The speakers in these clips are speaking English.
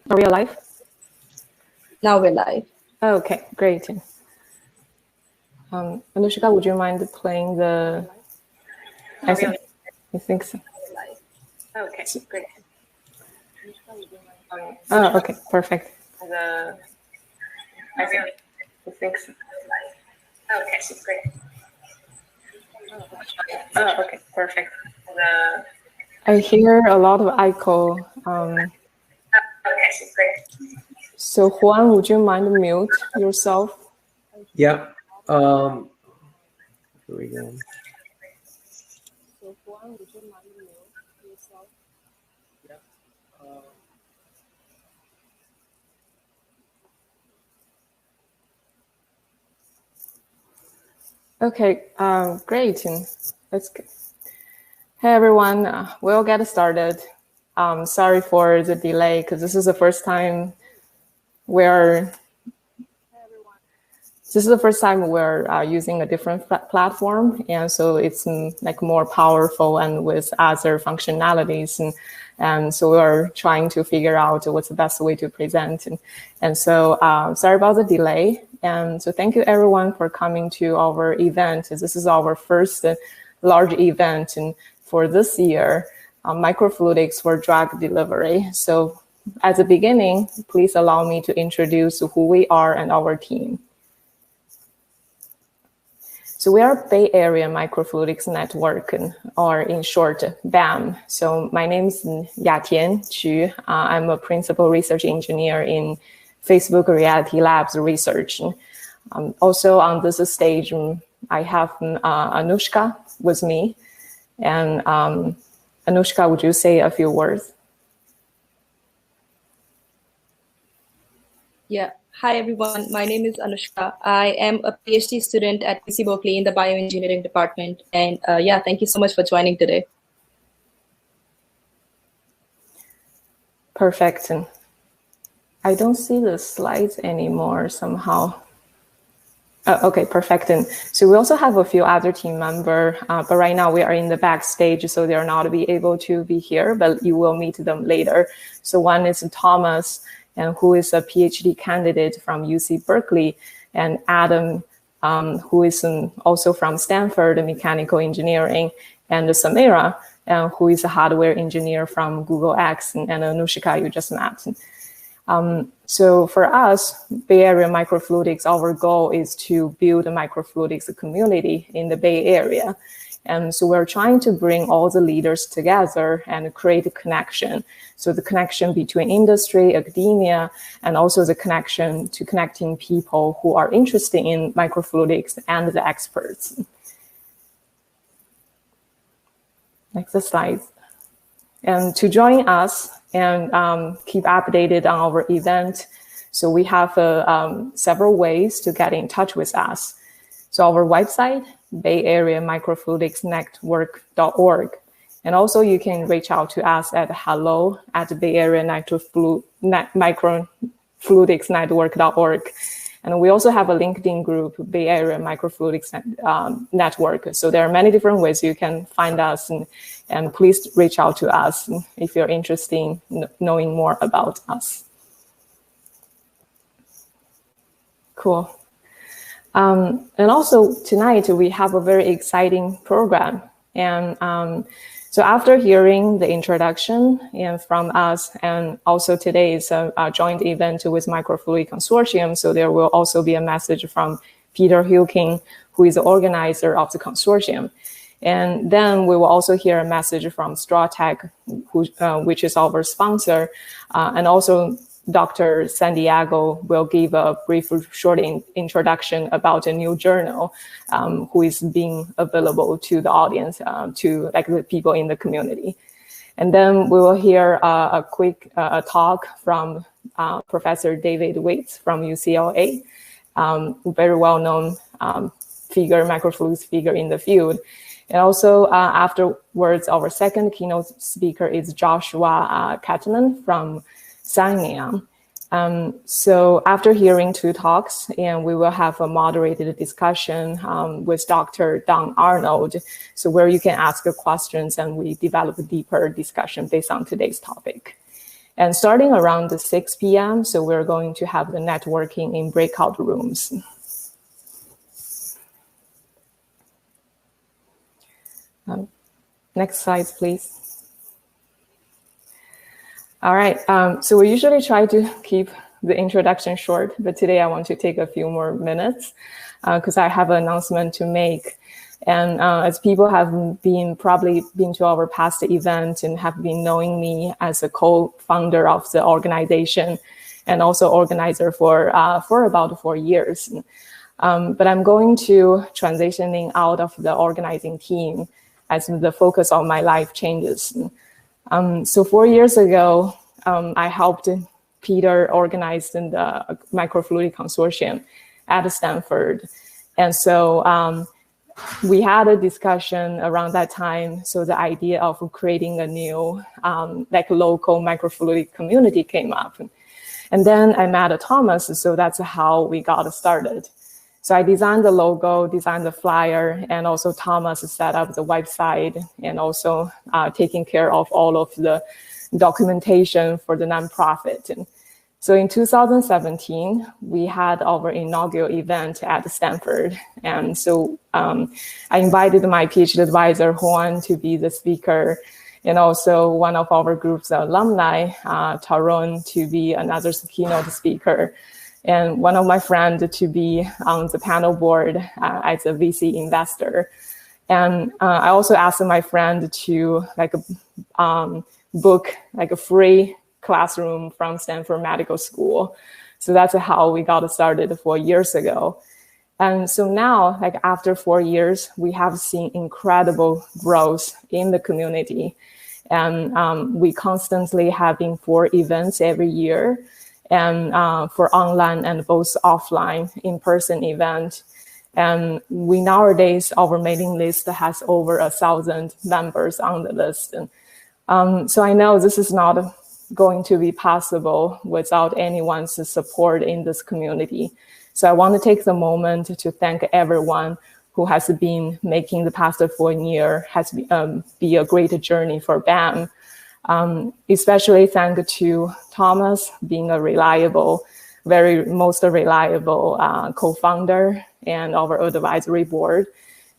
Are we alive? Now we're live. Okay, great. Anushka, would you mind playing the? I think so. Okay, great. Oh, okay, perfect. I think so. Okay, great. Oh, okay, perfect. I hear a lot of echo. Okay, great. So Juan, would you mind mute yourself? Yeah. Here we go. So Juan, would you mind mute yourself? Yeah. Okay, great. Let's go. Hey everyone, we'll get started. Sorry for the delay because this is the first time we're using a different platform, and so it's like more powerful and with other functionalities, and so we're trying to figure out what's the best way to present. And so sorry about the delay. And so thank you everyone for coming to our event. This is our first large event for this year, microfluidics for drug delivery. So at the beginning, please allow me to introduce who we are and our team. So we are Bay Area Microfluidics Network, or in short, BAM. So my name is Yatian Xu. I'm a principal research engineer in Facebook Reality Labs research. Also on this stage, I have Anushka with me. And Anushka, would you say a few words? Yeah. Hi, everyone. My name is Anushka. I am a PhD student at UC Berkeley in the bioengineering department. And yeah, thank you so much for joining today. Perfect. I don't see the slides anymore somehow. Oh, okay, perfect. And so we also have a few other team members, but right now we are in the backstage, so they're not able to be here, but you will meet them later. So one is Thomas, and who is a PhD candidate from UC Berkeley, and Adam, who is also from Stanford, mechanical engineering, and Samira, who is a hardware engineer from Google X, and Anushka you just met. So for us, Bay Area Microfluidics, our goal is to build a microfluidics community in the Bay Area. And so we're trying to bring all the leaders together and create a connection. So the connection between industry, academia, and also the connection to connecting people who are interested in microfluidics and the experts. Next slide. And to join us and keep updated on our event, so we have several ways to get in touch with us. So our website, Bay Area Microfluidics Network.org. And also you can reach out to us at hello@Bay Area Microfluidics Network.org. And we also have a LinkedIn group, Bay Area Microfluidics Network. So there are many different ways you can find us, and please reach out to us if you're interested in knowing more about us. Cool. And also tonight we have a very exciting program. And so after hearing the introduction from us, and also today is a joint event with Microfluidic Consortium, so there will also be a message from Peter Hilking, who is the organizer of the consortium. And then we will also hear a message from Strawtech, which is our sponsor, and also Dr. Santiago will give a brief, short introduction about a new journal, who is being available to the audience, to like the people in the community. And then we will hear a quick talk from Professor David Weitz from UCLA, very well-known microfluidics figure in the field. And also afterwards, our second keynote speaker is Joshua Cantlon from SCIENION. So after hearing two talks, and we will have a moderated discussion with Dr. Don Arnold, so where you can ask questions and we develop a deeper discussion based on today's topic. And starting around the 6 p.m., so we're going to have the networking in breakout rooms. Next slide, please. All right, so we usually try to keep the introduction short, but today I want to take a few more minutes because I have an announcement to make. And as people have probably been to our past event and have been knowing me as a co-founder of the organization and also organizer for about 4 years. But I'm going to transitioning out of the organizing team as the focus of my life changes. So 4 years ago, I helped Peter organize the Microfluidic Consortium at Stanford. And so we had a discussion around that time. So the idea of creating a new local microfluidic community came up. And then I met Thomas, so that's how we got started. So I designed the logo, designed the flyer, and also Thomas set up the website and also taking care of all of the documentation for the nonprofit. And so in 2017, we had our inaugural event at Stanford. And so I invited my PhD advisor, Juan, to be the speaker, and also one of our group's alumni, Taron, to be another keynote speaker, and one of my friends to be on the panel board as a VC investor. And I also asked my friend to book a free classroom from Stanford Medical School. So that's how we got started 4 years ago. And so now, after 4 years, we have seen incredible growth in the community. And we constantly having 4 events every year, and for online and both offline in-person event. And we nowadays, our mailing list has over 1,000 members on the list. And, so I know this is not going to be possible without anyone's support in this community. So I want to take the moment to thank everyone who has been making the past 4 years has be a great journey for BAM. Especially thank to Thomas being a reliable, most reliable co-founder and our advisory board,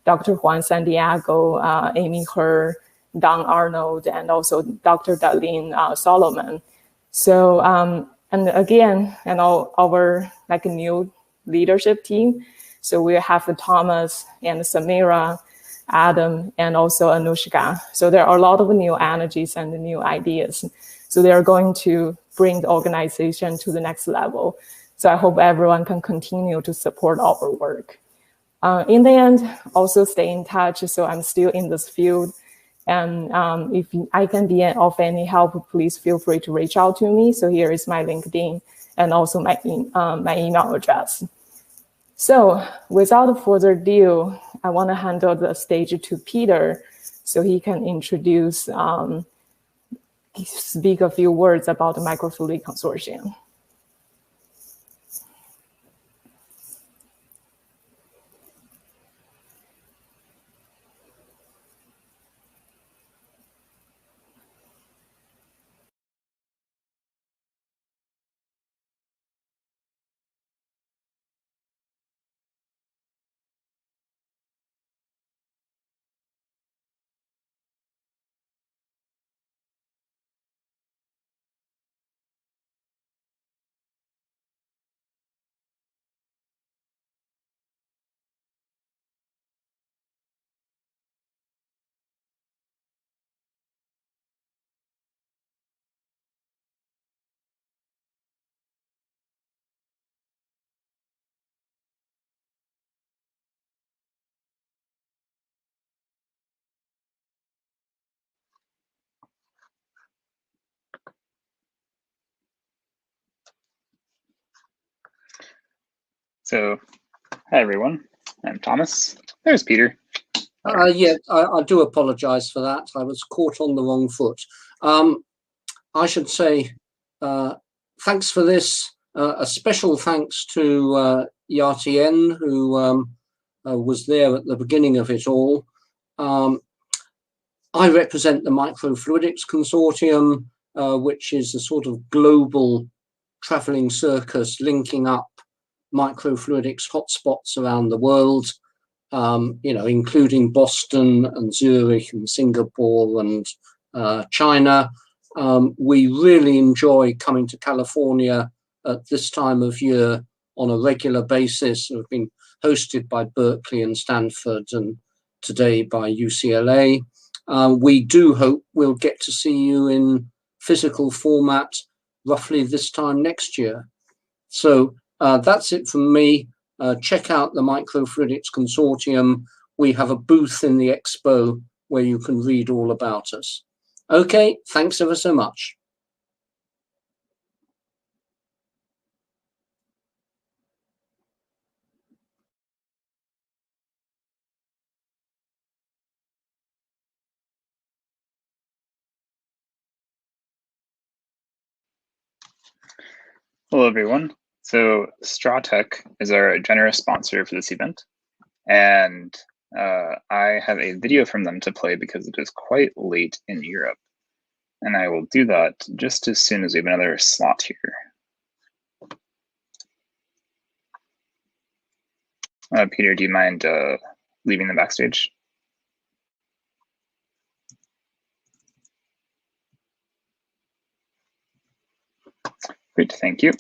Dr. Juan Santiago, Amy Herr, Don Arnold, and also Dr. Darlene Solomon. So, and again, and all our new leadership team. So we have Thomas and Samira, Adam, and also Anushka. So there are a lot of new energies and new ideas. So they are going to bring the organization to the next level. So I hope everyone can continue to support our work. In the end, also stay in touch. So I'm still in this field. And if I can be of any help, please feel free to reach out to me. So here is my LinkedIn and also my email address. So without further ado, I want to hand over the stage to Peter so he can introduce, speak a few words about the Microfluidic Consortium. So, hi everyone, I'm Thomas. There's Peter. Yeah, I do apologize for that. I was caught on the wrong foot. I should say thanks for this. A special thanks to Yartien, who was there at the beginning of it all. I represent the Microfluidics Consortium, which is a sort of global traveling circus linking up microfluidics hotspots around the world, including Boston and Zurich and Singapore and China. We really enjoy coming to California at this time of year on a regular basis. We've been hosted by Berkeley and Stanford and today by UCLA. We do hope we'll get to see you in physical format roughly this time next year. So that's it from me. Check out the Microfluidics Consortium. We have a booth in the expo where you can read all about us. Okay, thanks ever so much. Hello, everyone. So Stratec is our generous sponsor for this event, and I have a video from them to play because it is quite late in Europe, and I will do that just as soon as we have another slot here. Peter, do you mind leaving the backstage? Great, thank you.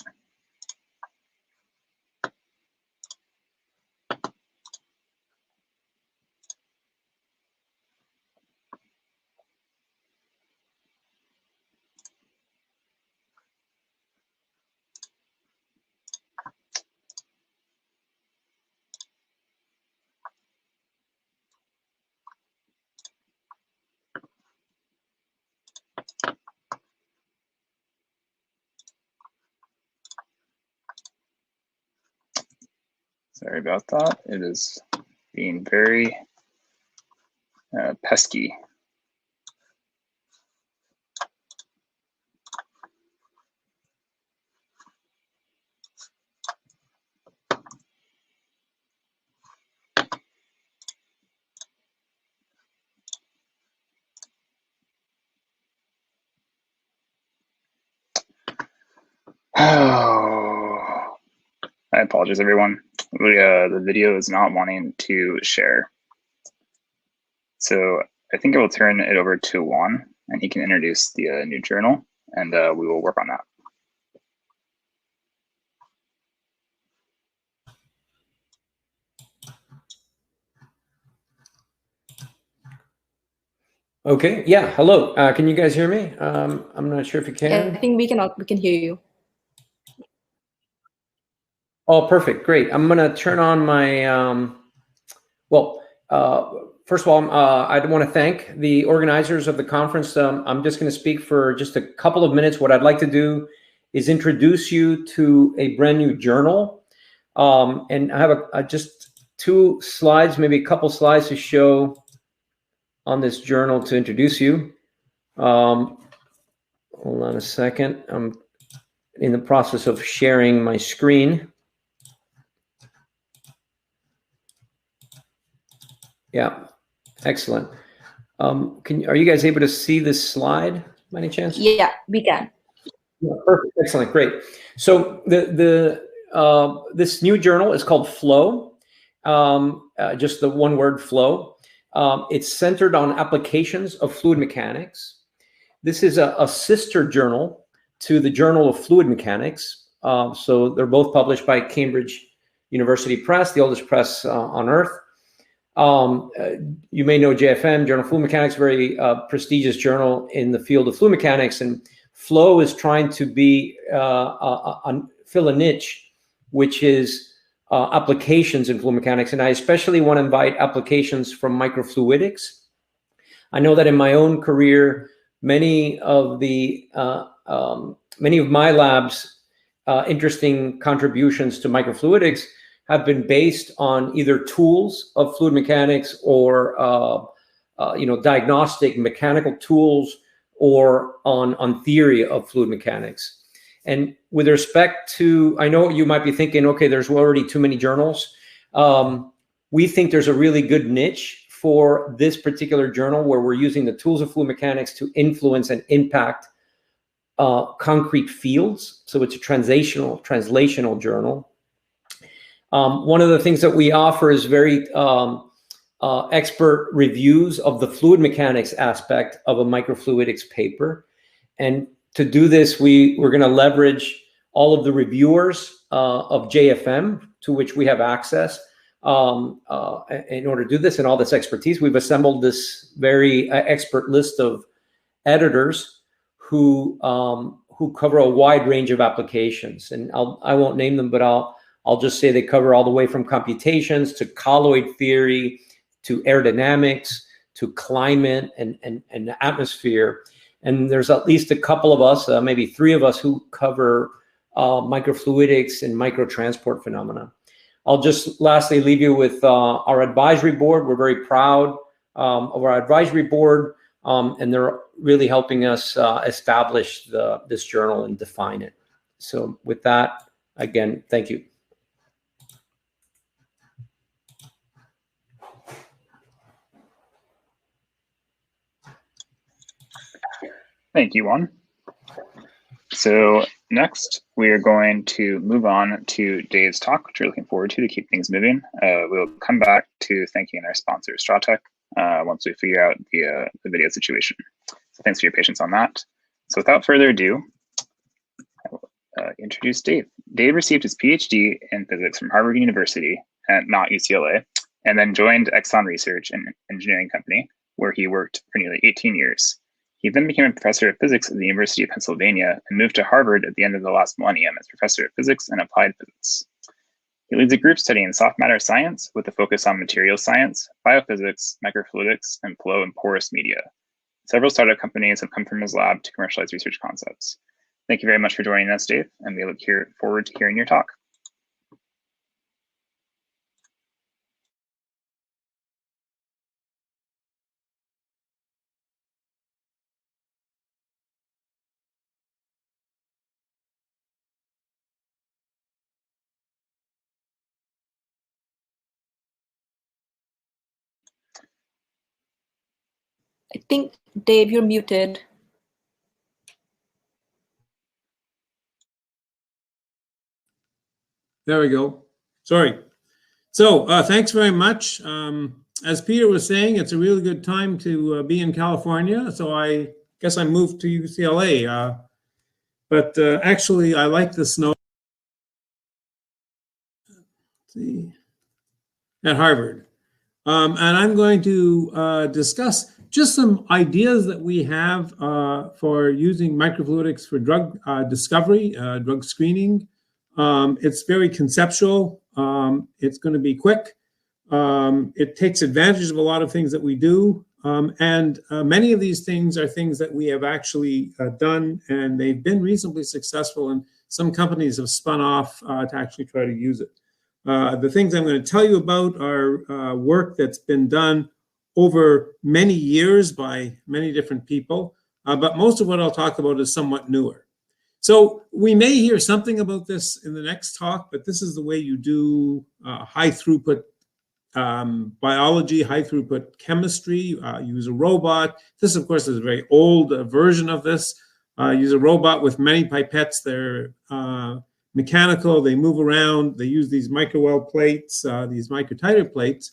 Sorry about that. It is being very pesky. Oh, I apologize, everyone. The video is not wanting to share. So I think I will turn it over to Juan, and he can introduce the new journal, and we will work on that. Okay. Yeah. Hello. Can you guys hear me? I'm not sure if you can. Yeah, I think we can hear you. Oh, perfect. Great. I'm going to turn on my, first of all, I want to thank the organizers of the conference. I'm just going to speak for just a couple of minutes. What I'd like to do is introduce you to a brand new journal. And I have just two slides, maybe a couple slides to show on this journal to introduce you. Hold on a second. I'm in the process of sharing my screen. Yeah, excellent. Are you guys able to see this slide by any chance? Yeah, we can. Yeah, perfect, excellent, great. So this new journal is called Flow, just the one word Flow. It's centered on applications of fluid mechanics. This is a sister journal to the Journal of Fluid Mechanics. So they're both published by Cambridge University Press, the oldest press on earth. You may know JFM, Journal of Fluid Mechanics, very prestigious journal in the field of fluid mechanics, and Flow is trying to be fill a niche, which is applications in fluid mechanics. And I especially want to invite applications from microfluidics. I know that in my own career, many of my labs' interesting contributions to microfluidics have been based on either tools of fluid mechanics or diagnostic mechanical tools, or on theory of fluid mechanics. And with respect to, I know you might be thinking, okay, there's already too many journals. We think there's a really good niche for this particular journal where we're using the tools of fluid mechanics to influence and impact concrete fields. So it's a translational journal. One of the things that we offer is very expert reviews of the fluid mechanics aspect of a microfluidics paper. And to do this, we're going to leverage all of the reviewers of JFM, to which we have access in order to do this, and all this expertise. We've assembled this very expert list of editors who cover a wide range of applications. And I won't name them, but I'll just say they cover all the way from computations to colloid theory, to aerodynamics, to climate and atmosphere. And there's at least a couple of us, maybe 3 of us, who cover microfluidics and microtransport phenomena. I'll just lastly leave you with our advisory board. We're very proud of our advisory board, and they're really helping us establish this journal and define it. So with that, again, thank you. Thank you, Juan. So next, we are going to move on to Dave's talk, which we're looking forward to keep things moving. We'll come back to thanking our sponsor, STRATEC, once we figure out the video situation. So thanks for your patience on that. So without further ado, I will introduce Dave. Dave received his PhD in physics from Harvard University, and not UCLA, and then joined Exxon Research and Engineering Company, where he worked for nearly 18 years. He then became a professor of physics at the University of Pennsylvania and moved to Harvard at the end of the last millennium as professor of physics and applied physics. He leads a group studying soft matter science with a focus on materials science, biophysics, microfluidics, and flow and porous media. Several startup companies have come from his lab to commercialize research concepts. Thank you very much for joining us, Dave, and we look forward to hearing your talk. I think, Dave, you're muted. There we go. Sorry. So thanks very much. As Peter was saying, it's a really good time to be in California. So I guess I moved to UCLA. But actually, I like the snow. Let's see. At Harvard. And I'm going to discuss just some ideas that we have for using microfluidics for drug discovery, drug screening. It's very conceptual. It's going to be quick. It takes advantage of a lot of things that we do. And many of these things are things that we have actually done, and they've been reasonably successful. And some companies have spun off to actually try to use it. The things I'm going to tell you about are work that's been done over many years by many different people, but most of what I'll talk about is somewhat newer. So we may hear something about this in the next talk, but this is the way you do high throughput biology, high throughput chemistry, use a robot. This, of course, is a very old version of this. Use a robot with many pipettes. They're mechanical, they move around, they use these microwell plates, these microtiter plates.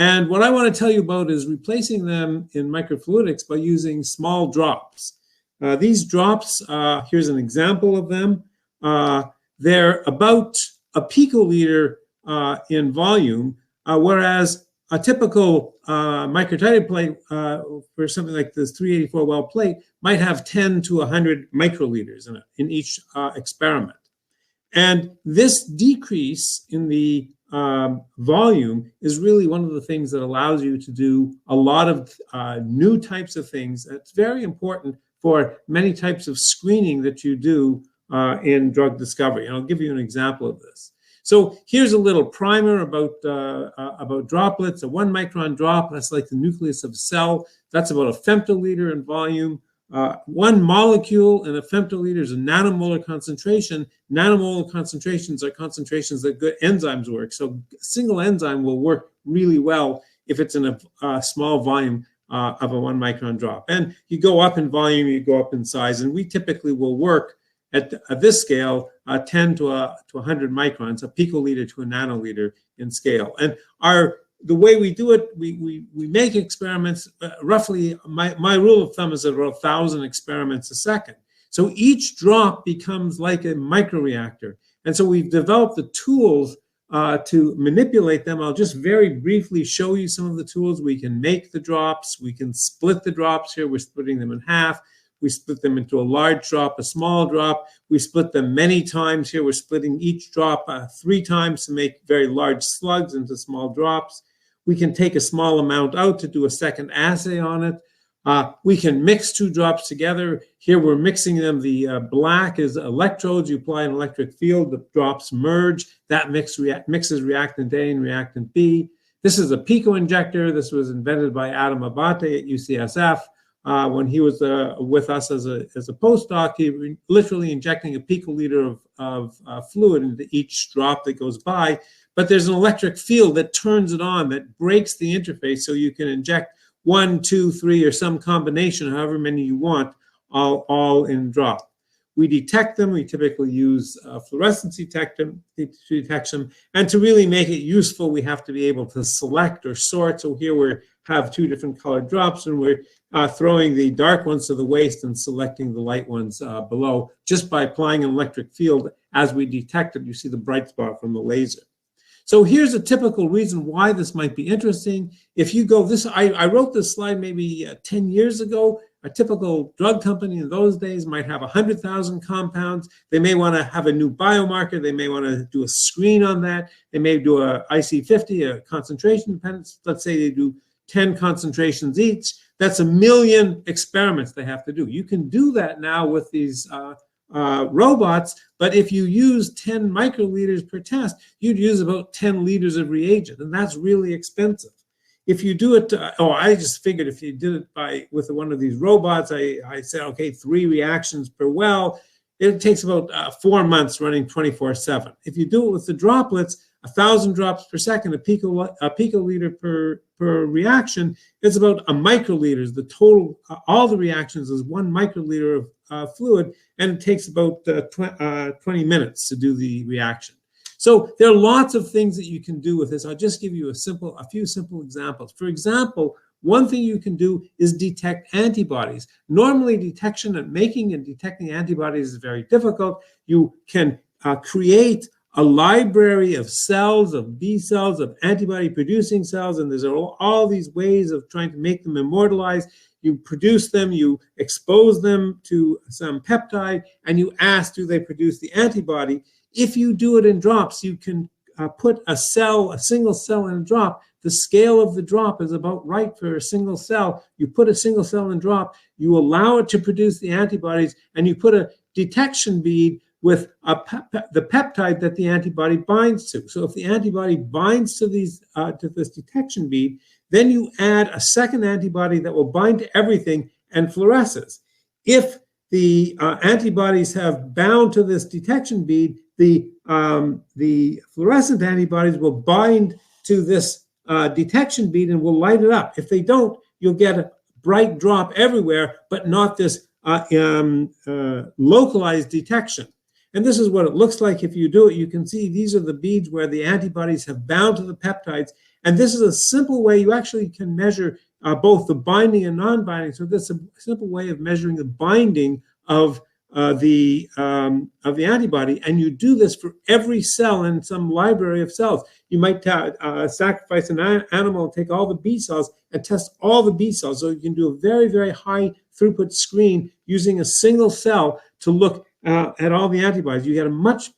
And what I want to tell you about is replacing them in microfluidics by using small drops. These drops, here's an example of them. They're about a picoliter in volume, whereas a typical microtiter plate for something like this 384 well plate might have 10 to 100 microliters in each experiment. And this decrease in the volume is really one of the things that allows you to do a lot of new types of things. That's very important for many types of screening that you do in drug discovery. And I'll give you an example of this. So here's a little primer about droplets. A 1 micron drop, that's like the nucleus of a cell. That's about a femtoliter in volume. 1 molecule in a femtoliter is a nanomolar concentration. Nanomolar concentrations are concentrations that good enzymes work. So a single enzyme will work really well if it's in a small volume of a 1 micron drop. And you go up in volume, you go up in size, and we typically will work at this scale, 10 to 100 microns, a picoliter to a nanoliter in scale. And the way we do it, we make experiments roughly. My rule of thumb is about 1,000 experiments a second. So each drop becomes like a microreactor. And so we've developed the tools to manipulate them. I'll just very briefly show you some of the tools. We can make the drops. We can split the drops here. We're splitting them in half. We split them into a large drop, a small drop. We split them many times here. We're splitting each drop 3 times to make very large slugs into small drops. We can take a small amount out to do a second assay on it. We can mix 2 drops together. Here we're mixing them. The black is electrodes. You apply an electric field, the drops merge. That mixes reactant A and reactant B. This is a Pico Injector. This was invented by Adam Abate at UCSF. When he was with us as a postdoc, he was literally injecting a picoliter of fluid into each drop that goes by. But there's an electric field that turns it on, that breaks the interface, so you can inject 1, 2, 3, or some combination, however many you want, all in drop. We detect them. We typically use fluorescence detection. And to really make it useful, we have to be able to select or sort. So here we have 2 different colored drops, and we're throwing the dark ones to the waste and selecting the light ones below. Just by applying an electric field, as we detect it, you see the bright spot from the laser. So here's a typical reason why this might be interesting. If you go I wrote this slide maybe 10 years ago. A typical drug company in those days might have 100,000 compounds. They may want to have a new biomarker. They may want to do a screen on that. They may do a IC50, a concentration dependence. Let's say they do 10 concentrations each. That's 1 million experiments they have to do. You can do that now with these robots, but if you use 10 microliters per test, you'd use about 10 liters of reagent, and that's really expensive. If you do it, I just figured if you did it with one of these robots, I said, okay, 3 reactions per well, it takes about 4 months running 24/7. If you do it with the droplets, 1,000 drops per second, a picoliter per reaction, it's about a microliter. The total, all the reactions is 1 microliter of fluid, and it takes about 20 minutes to do the reaction. So there are lots of things that you can do with this. I'll just give you a few simple examples. For example, one thing you can do is detect antibodies. Normally, detection and making and detecting antibodies is very difficult. You can create a library of cells, of B cells, of antibody-producing cells, and there's all these ways of trying to make them immortalized. You produce them, you expose them to some peptide, and you ask, do they produce the antibody? If you do it in drops, you can put a single cell in a drop. The scale of the drop is about right for a single cell. You put a single cell in a drop, you allow it to produce the antibodies, and you put a detection bead with the peptide that the antibody binds to. So if the antibody binds to this detection bead, then you add a second antibody that will bind to everything and fluoresces. If the antibodies have bound to this detection bead, the fluorescent antibodies will bind to this detection bead and will light it up. If they don't, you'll get a bright drop everywhere, but not this localized detection. And this is what it looks like if you do it. You can see these are the beads where the antibodies have bound to the peptides. And this is a simple way you actually can measure both the binding and non-binding. So this is a simple way of measuring the binding of the antibody. And you do this for every cell in some library of cells. You might sacrifice an animal and take all the B cells and test all the B cells. So you can do a very, very high throughput screen using a single cell to look at all the antibodies. You get a much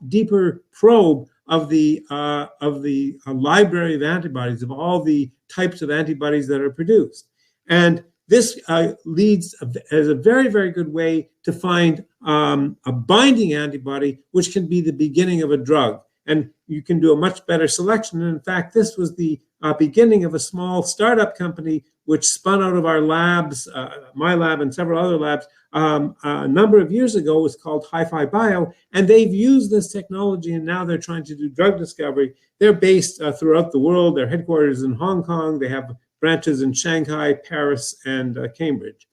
deeper probe of the library of antibodies, of all the types of antibodies that are produced. And this leads as a very, very good way to find a binding antibody, which can be the beginning of a drug. And you can do a much better selection. And in fact, this was the beginning of a small startup company which spun out of our labs, my lab and several other labs, a number of years ago. Was called Hi-Fi Bio, and they've used this technology, and now they're trying to do drug discovery. They're based throughout the world. Their headquarters in Hong Kong. They have branches in Shanghai, Paris, and Cambridge.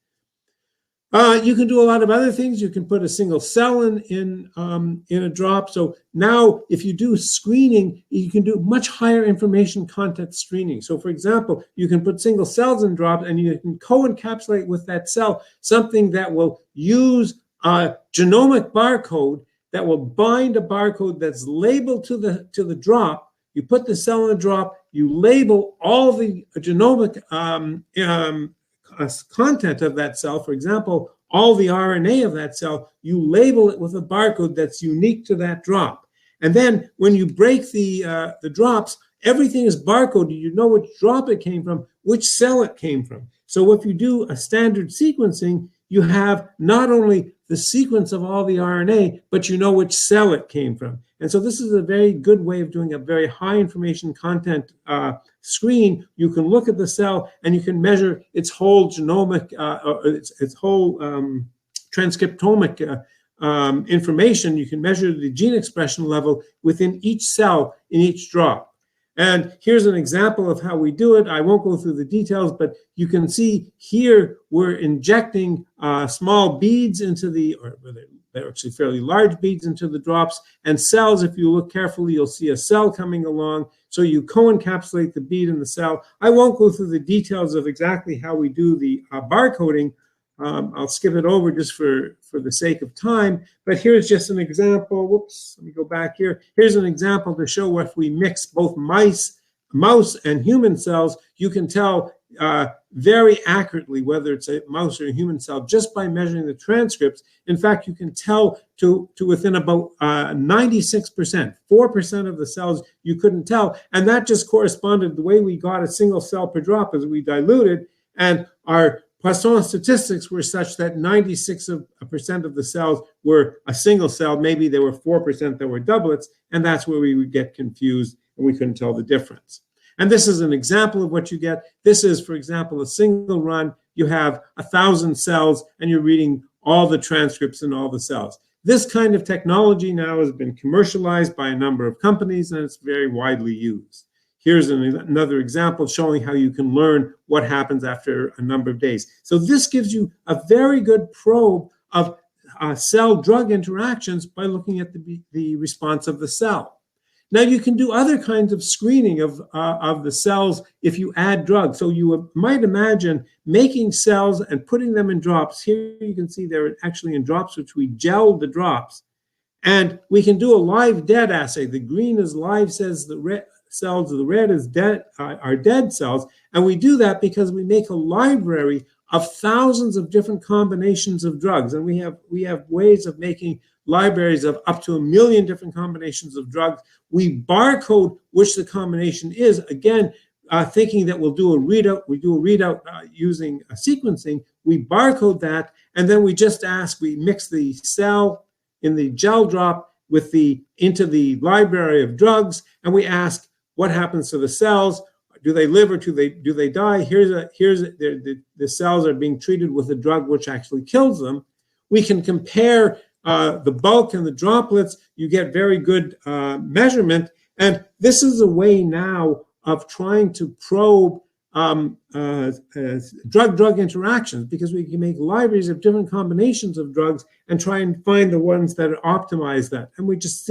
You can do a lot of other things. You can put a single cell in a drop. So now if you do screening, you can do much higher information content screening. So for example, you can put single cells in drops and you can co-encapsulate with that cell something that will use a genomic barcode that will bind a barcode that's labeled to the drop. You put the cell in the drop, you label all the genomic content of that cell. For example, all the RNA of that cell, you label it with a barcode that's unique to that drop. And then when you break the drops, everything is barcoded. You know which drop it came from, which cell it came from. So if you do a standard sequencing, you have not only the sequence of all the RNA, but you know which cell it came from. And so this is a very good way of doing a very high information content screen. You can look at the cell and you can measure its whole genomic, its whole transcriptomic information. You can measure the gene expression level within each cell in each drop. And here's an example of how we do it. I won't go through the details, but you can see here we're injecting small beads into they're actually fairly large beads into the drops, and cells. If you look carefully, you'll see a cell coming along. So you co-encapsulate the bead in the cell. I won't go through the details of exactly how we do the barcoding. I'll skip it over just for the sake of time. But here's just an example. Whoops, let me go back here. Here's an example to show if we mix both mouse and human cells, you can tell very accurately whether it's a mouse or a human cell just by measuring the transcripts. In fact, you can tell to within about 96%, 4% of the cells you couldn't tell. And that just corresponded, the way we got a single cell per drop as we diluted, and our Poisson statistics were such that 96% of the cells were a single cell. Maybe there were 4% that were doublets, and that's where we would get confused and we couldn't tell the difference. And this is an example of what you get. This is, for example, a single run. You have 1,000 cells and you're reading all the transcripts in all the cells. This kind of technology now has been commercialized by a number of companies and it's very widely used. Here's another example showing how you can learn what happens after a number of days. So this gives you a very good probe of cell-drug interactions by looking at the response of the cell. Now you can do other kinds of screening of the cells if you add drugs. So you might imagine making cells and putting them in drops. Here you can see they're actually in drops, which we gel the drops. And we can do a live-dead assay. The green is live cells, the red is dead, are dead cells. And we do that because we make a library of thousands of different combinations of drugs. And we have ways of making libraries of up to 1 million different combinations of drugs. We barcode which the combination is, again, thinking that we'll do a readout. We do a readout using sequencing. We barcode that, and then we just ask, we mix the cell in the gel drop into the library of drugs, and we ask what happens to the cells. Do they live or do they die? The cells are being treated with a drug which actually kills them. We can compare the bulk and the droplets. You get very good measurement. And this is a way now of trying to probe drug-drug interactions, because we can make libraries of different combinations of drugs and try and find the ones that optimize that. And we just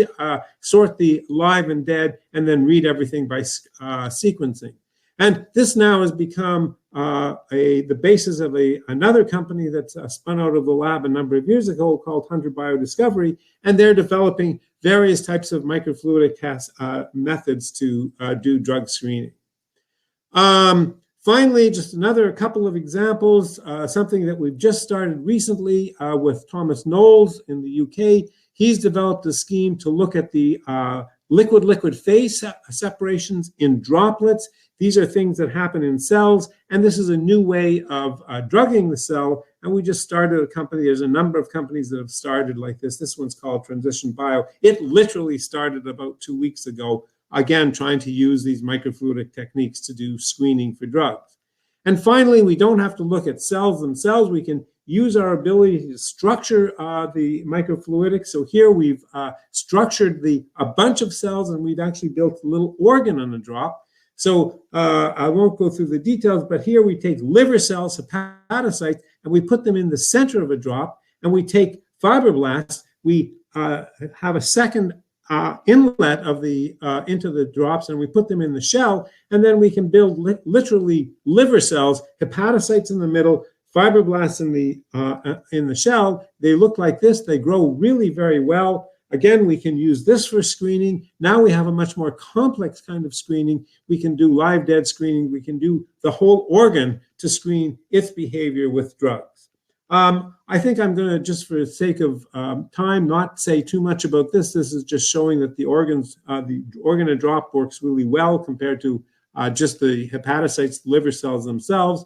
sort the live and dead and then read everything by sequencing. And this now has become the basis of another company that's spun out of the lab a number of years ago called Hunter Biodiscovery, and they're developing various types of microfluidic methods to do drug screening. Finally, just a couple of examples, something that we've just started recently with Thomas Knowles in the UK. He's developed a scheme to look at the liquid-liquid phase separations in droplets. These are things that happen in cells, and this is a new way of drugging the cell. And we just started a company. There's a number of companies that have started like this. This one's called Transition Bio. It literally started about 2 weeks ago, again, trying to use these microfluidic techniques to do screening for drugs. And finally, we don't have to look at cells themselves. We can use our ability to structure the microfluidics. So here we've structured a bunch of cells, and we've actually built a little organ on a drop. So I won't go through the details, but here we take liver cells, hepatocytes, and we put them in the center of a drop, and we take fibroblasts. We have a second inlet of the into the drops, and we put them in the shell, and then we can build literally liver cells, hepatocytes in the middle, fibroblasts in the shell. They look like this. They grow really very well. Again, we can use this for screening. Now we have a much more complex kind of screening. We can do live dead screening. We can do the whole organ to screen its behavior with drugs. I think I'm going to, just for the sake of time, not say too much about this. This is just showing that the organ and drop works really well compared to just the hepatocytes, the liver cells themselves.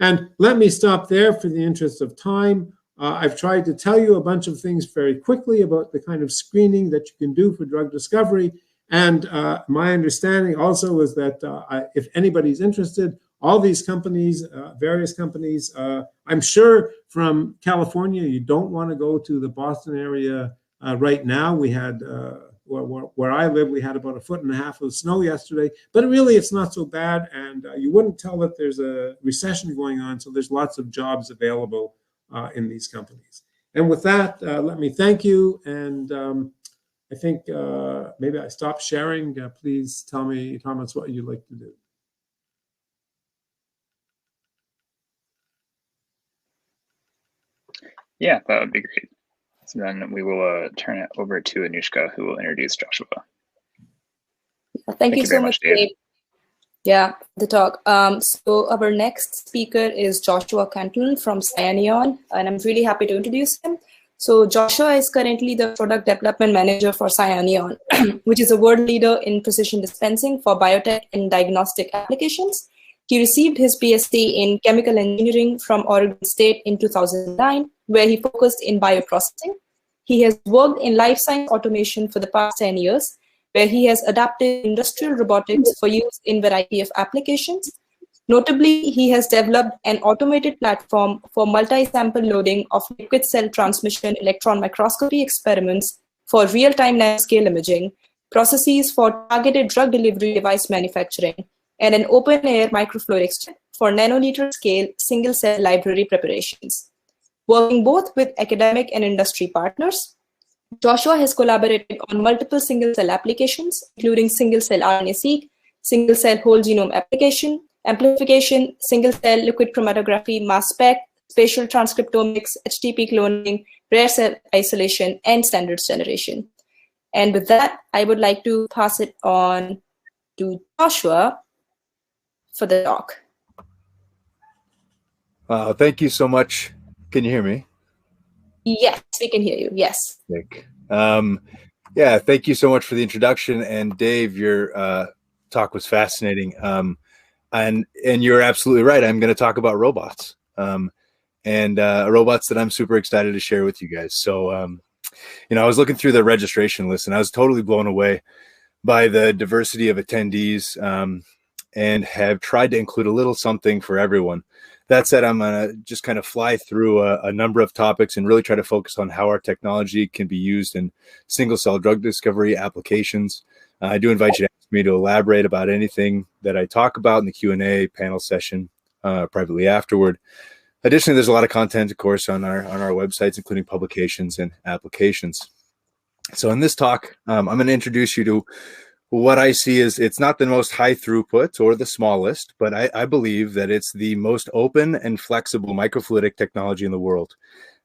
And let me stop there for the interest of time. I've tried to tell you a bunch of things very quickly about the kind of screening that you can do for drug discovery. And my understanding also is that if anybody's interested, all these companies, various companies, I'm sure from California, you don't want to go to the Boston area right now. We had, where I live, we had about 1.5 feet of snow yesterday, but really it's not so bad. And you wouldn't tell that there's a recession going on. So there's lots of jobs available in these companies. And with that, let me thank you. And I think maybe I stopped sharing. Please tell me, Thomas, what you'd like to do. Yeah, that would be great. So then we will turn it over to Anushka, who will introduce Joshua. Thank you so much, Dave. Yeah, the talk. So our next speaker is Joshua Cantlon from SCIENION, and I'm really happy to introduce him. So Joshua is currently the product development manager for SCIENION, which is a world leader in precision dispensing for biotech and diagnostic applications. He received his PhD in chemical engineering from Oregon State in 2009, where he focused in bioprocessing. He has worked in life science automation for the past 10 years, where he has adapted industrial robotics for use in a variety of applications. Notably, he has developed an automated platform for multi-sample loading of liquid cell transmission electron microscopy experiments for real-time nanoscale imaging, processes for targeted drug delivery device manufacturing, and an open-air microfluidics chip for nanoliter scale single-cell library preparations. Working both with academic and industry partners, Joshua has collaborated on multiple single-cell applications, including single-cell RNA-seq, single-cell whole genome amplification, single-cell liquid chromatography, mass spec, spatial transcriptomics, HTP cloning, rare cell isolation, and standards generation. And with that, I would like to pass it on to Joshua for the talk. Wow, thank you so much. Can you hear me? Yes, we can hear you. Yes. Yeah, thank you so much for the introduction. And Dave, your talk was fascinating. And you're absolutely right. I'm going to talk about robots and robots that I'm super excited to share with you guys. So, you know, I was looking through the registration list and I was totally blown away by the diversity of attendees and have tried to include a little something for everyone. That said, I'm going to just kind of fly through a number of topics and really try to focus on how our technology can be used in single-cell drug discovery applications. I do invite you to ask me to elaborate about anything that I talk about in the Q&A panel session privately afterward. Additionally, there's a lot of content, of course, on our websites, including publications and applications. So in this talk, I'm going to introduce you to what I see is it's not the most high throughput or the smallest, but I believe that it's the most open and flexible microfluidic technology in the world,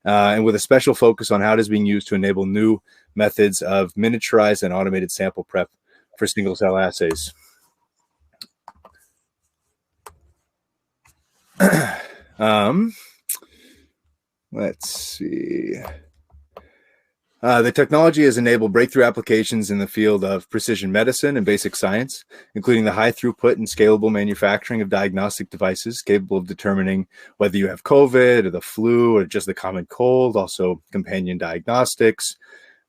and with a special focus on how it is being used to enable new methods of miniaturized and automated sample prep for single-cell assays. Let's see. The technology has enabled breakthrough applications in the field of precision medicine and basic science, including the high throughput and scalable manufacturing of diagnostic devices capable of determining whether you have COVID or the flu or just the common cold, also companion diagnostics.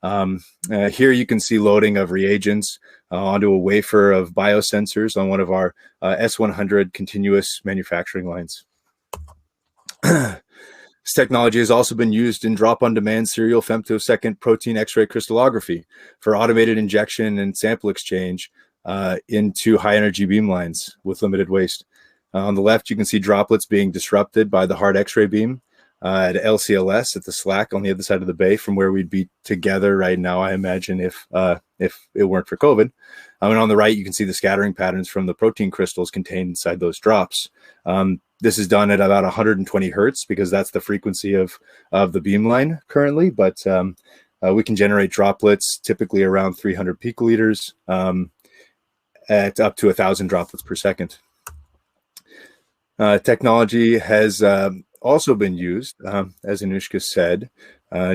Here you can see loading of reagents onto a wafer of biosensors on one of our S100 continuous manufacturing lines. This technology has also been used in drop-on-demand serial femtosecond protein X-ray crystallography for automated injection and sample exchange into high energy beamlines with limited waste. On the left, you can see droplets being disrupted by the hard X-ray beam at LCLS at the SLAC on the other side of the bay from where we'd be together right now, I imagine, if it weren't for COVID. And on the right, you can see the scattering patterns from the protein crystals contained inside those drops. This is done at about 120 hertz because that's the frequency of the beamline currently, but we can generate droplets typically around 300 picoliters at up to 1,000 droplets per second. Technology has also been used, as Anushka said,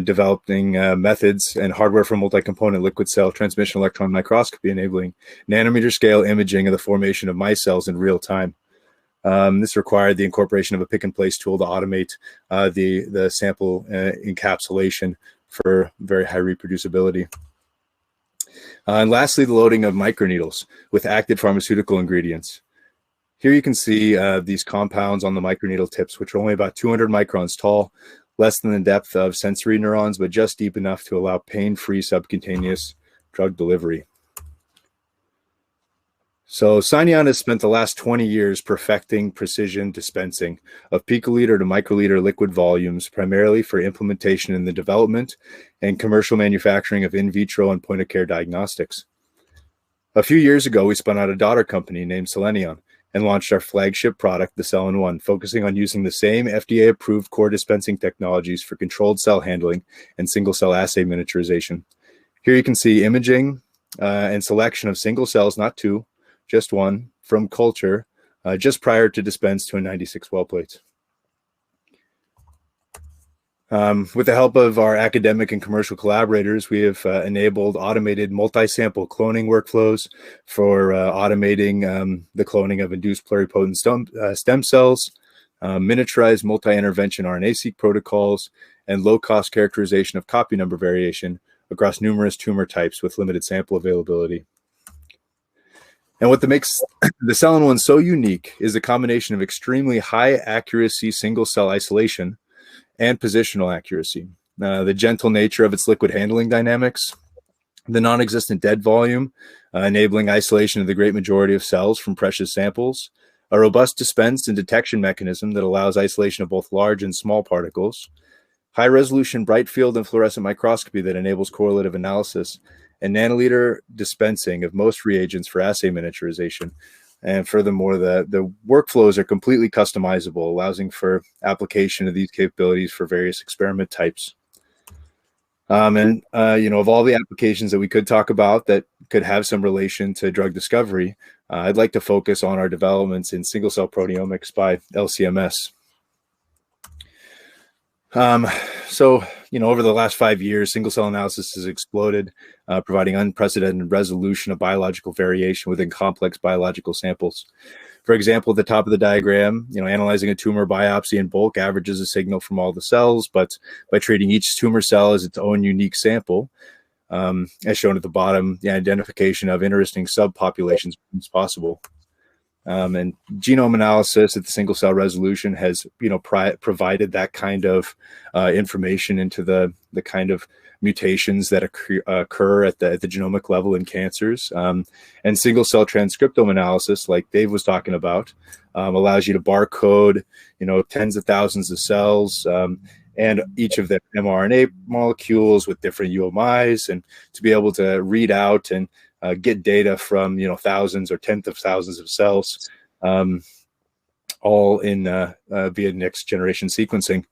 developing methods and hardware for multi-component liquid cell transmission electron microscopy, enabling nanometer scale imaging of the formation of micelles in real time. This required the incorporation of a pick and place tool to automate the sample encapsulation for very high reproducibility. And lastly, the loading of microneedles with active pharmaceutical ingredients. Here you can see these compounds on the microneedle tips, which are only about 200 microns tall, less than the depth of sensory neurons, but just deep enough to allow pain-free subcutaneous drug delivery. So SCIENION has spent the last 20 years perfecting precision dispensing of picoliter to microliter liquid volumes, primarily for implementation in the development and commercial manufacturing of in vitro and point-of-care diagnostics. A few years ago, we spun out a daughter company named SCIENION and launched our flagship product, the Cell-in-One, focusing on using the same FDA-approved core dispensing technologies for controlled cell handling and single-cell assay miniaturization. Here you can see imaging and selection of single cells, not two, just one, from culture, just prior to dispense to a 96 well plates. With the help of our academic and commercial collaborators, we have enabled automated multi-sample cloning workflows for automating the cloning of induced pluripotent stem cells, miniaturized multi-intervention RNA-seq protocols, and low-cost characterization of copy number variation across numerous tumor types with limited sample availability. And what makes the Cell-in-One so unique is the combination of extremely high accuracy single-cell isolation and positional accuracy, the gentle nature of its liquid handling dynamics, the non-existent dead volume, enabling isolation of the great majority of cells from precious samples, a robust dispense and detection mechanism that allows isolation of both large and small particles, high-resolution bright field and fluorescent microscopy that enables correlative analysis, and nanoliter dispensing of most reagents for assay miniaturization. And furthermore, the workflows are completely customizable, allowing for application of these capabilities for various experiment types. Of all the applications that we could talk about that could have some relation to drug discovery, I'd like to focus on our developments in single-cell proteomics by LCMS. Over the last 5 years, single-cell analysis has exploded, providing unprecedented resolution of biological variation within complex biological samples. For example, at the top of the diagram, analyzing a tumor biopsy in bulk averages a signal from all the cells, but by treating each tumor cell as its own unique sample, as shown at the bottom, the identification of interesting subpopulations is possible. And genome analysis at the single cell resolution has, provided that kind of information into the kind of mutations that occur at the genomic level in cancers. And single cell transcriptome analysis, like Dave was talking about, allows you to barcode, tens of thousands of cells and each of the mRNA molecules with different UMIs, and to be able to read out and get data from thousands or tens of thousands of cells, all in via next generation sequencing,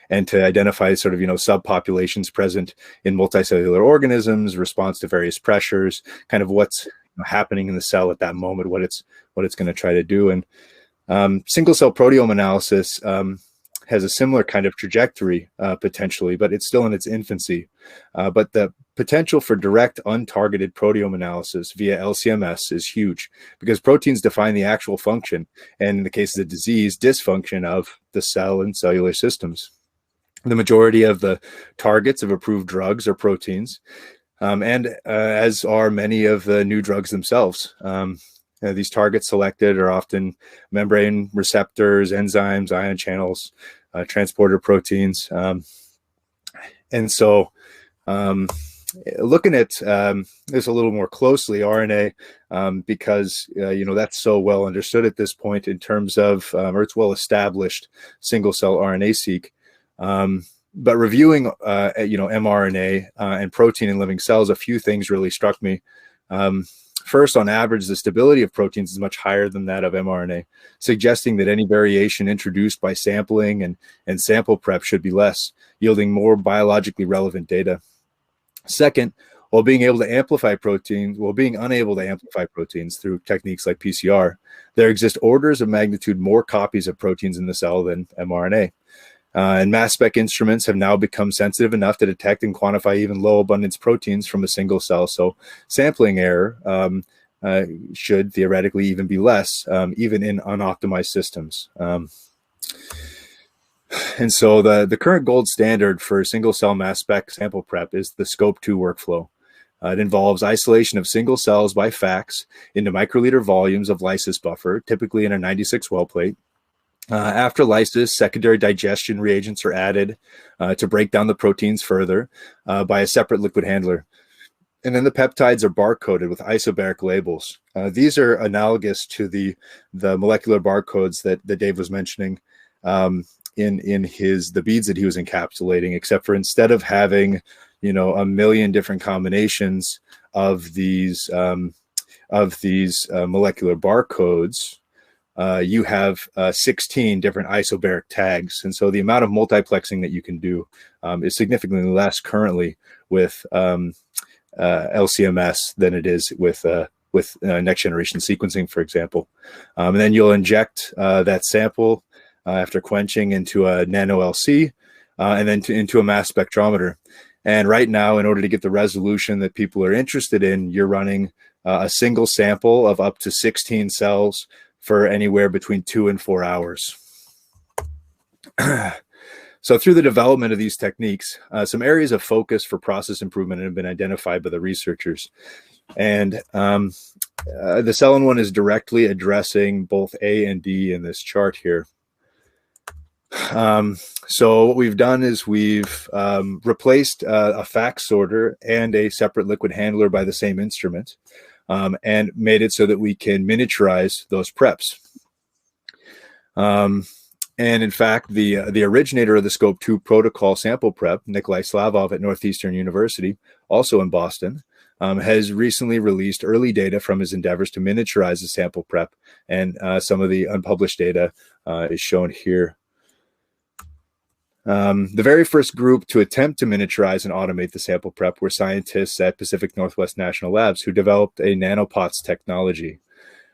and to identify sort of subpopulations present in multicellular organisms, response to various pressures, kind of what's happening in the cell at that moment, what it's going to try to do. And single cell proteome analysis has a similar kind of trajectory potentially, but it's still in its infancy. But the potential for direct untargeted proteome analysis via LCMS is huge, because proteins define the actual function, and in the case of the disease, dysfunction of the cell and cellular systems. The majority of the targets of approved drugs are proteins, and as are many of the new drugs themselves. These targets selected are often membrane receptors, enzymes, ion channels, transporter proteins. And so looking at this a little more closely, RNA, because that's so well understood at this point in terms of, or it's well established single cell RNA-seq. But reviewing, mRNA and protein in living cells, a few things really struck me. First, on average, the stability of proteins is much higher than that of mRNA, suggesting that any variation introduced by sampling and sample prep should be less, yielding more biologically relevant data. Second, while being unable to amplify proteins through techniques like PCR, there exist orders of magnitude more copies of proteins in the cell than mRNA. And mass spec instruments have now become sensitive enough to detect and quantify even low abundance proteins from a single cell. So sampling error should theoretically even be less, even in unoptimized systems. And so the current gold standard for single cell mass spec sample prep is the Scope 2 workflow. It involves isolation of single cells by FACS into microliter volumes of lysis buffer, typically in a 96 well plate. After lysis, secondary digestion reagents are added to break down the proteins further by a separate liquid handler. And then the peptides are barcoded with isobaric labels. These are analogous to the molecular barcodes that Dave was mentioning in the beads that he was encapsulating, except for instead of having, a million different combinations of these molecular barcodes, you have 16 different isobaric tags. And so the amount of multiplexing that you can do is significantly less currently with LCMS than it is with next generation sequencing, for example. And then you'll inject that sample after quenching into a nano LC and then into a mass spectrometer. And right now, in order to get the resolution that people are interested in, you're running a single sample of up to 16 cells for anywhere between 2 and 4 hours. So through the development of these techniques, some areas of focus for process improvement have been identified by the researchers. And the Cellin one is directly addressing both A and D in this chart here. So what we've done is we've replaced a FACS sorter and a separate liquid handler by the same instrument. And made it so that we can miniaturize those preps. And in fact, the originator of the Scope 2 protocol sample prep, Nikolai Slavov at Northeastern University, also in Boston, has recently released early data from his endeavors to miniaturize the sample prep. And some of the unpublished data is shown here. The very first group to attempt to miniaturize and automate the sample prep were scientists at Pacific Northwest National Labs who developed a nanopots technology.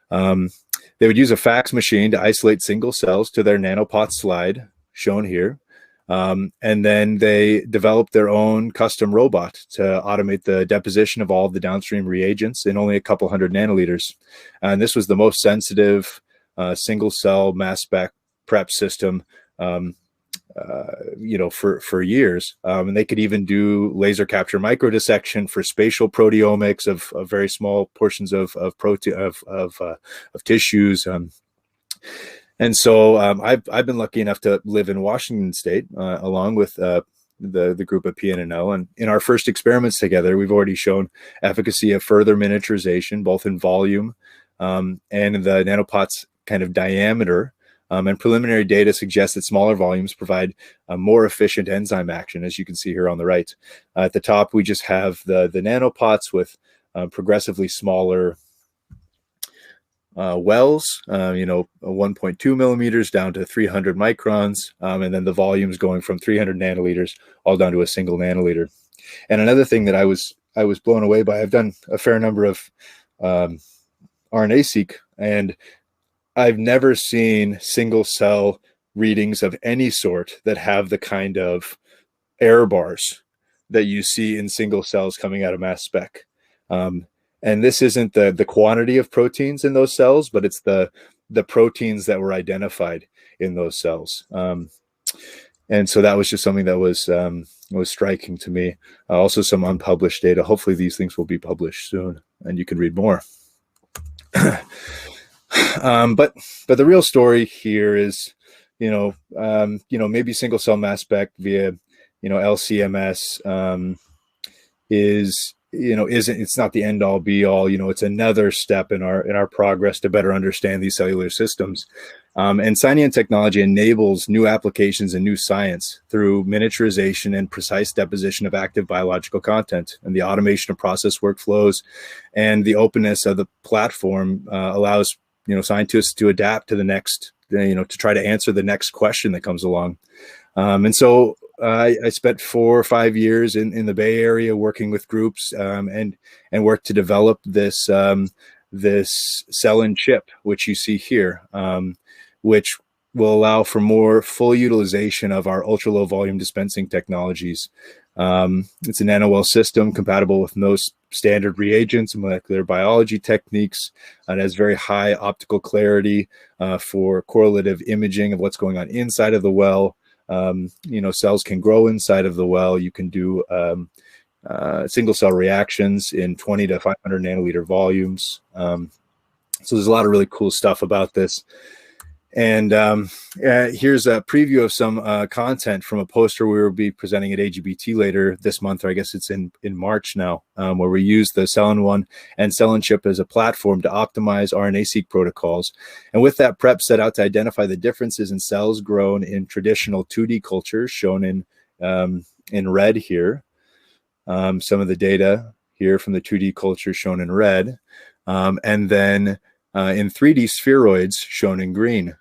They would use a fax machine to isolate single cells to their nanopot slide, shown here. And then they developed their own custom robot to automate the deposition of all of the downstream reagents in only a couple hundred nanoliters. And this was the most sensitive single cell mass spec prep system for years. And they could even do laser capture microdissection for spatial proteomics of very small portions of tissues. And so I've been lucky enough to live in Washington State along with the group at PNNL. And in our first experiments together, we've already shown efficacy of further miniaturization, both in volume and in the nanopot's kind of diameter. And preliminary data suggests that smaller volumes provide a more efficient enzyme action, as you can see here on the right. At the top, we just have the nanopots with progressively smaller wells, 1.2 millimeters down to 300 microns, and then the volumes going from 300 nanoliters all down to a single nanoliter. And another thing that I was blown away by, I've done a fair number of RNA-seq, and I've never seen single cell readings of any sort that have the kind of error bars that you see in single cells coming out of mass spec. And this isn't the quantity of proteins in those cells, but it's the proteins that were identified in those cells. And so that was just something that was striking to me. Also some unpublished data. Hopefully these things will be published soon and you can read more. But the real story here is, maybe single cell mass spec via, LCMS, is, it's not the end all be all. It's another step in our progress to better understand these cellular systems. And SCIENION technology enables new applications and new science through miniaturization and precise deposition of active biological content, and the automation of process workflows and the openness of the platform allows scientists to adapt to the next, to try to answer the next question that comes along. And so I spent 4 or 5 years in the Bay Area working with groups and worked to develop this this cell and chip, which you see here, which will allow for more full utilization of our ultra low volume dispensing technologies. It's a nanowell system compatible with most standard reagents and molecular biology techniques. It has very high optical clarity for correlative imaging of what's going on inside of the well. Cells can grow inside of the well. You can do single cell reactions in 20 to 500 nanoliter volumes. So there's a lot of really cool stuff about this. And here's a preview of some content from a poster we will be presenting at AGBT later this month, or I guess it's in March now, where we use the Cell-in-One and Cell-in-Chip as a platform to optimize RNA-seq protocols. And with that prep, set out to identify the differences in cells grown in traditional 2D cultures, shown in red here. Some of the data here from the 2D culture shown in red, and then in 3D spheroids shown in green.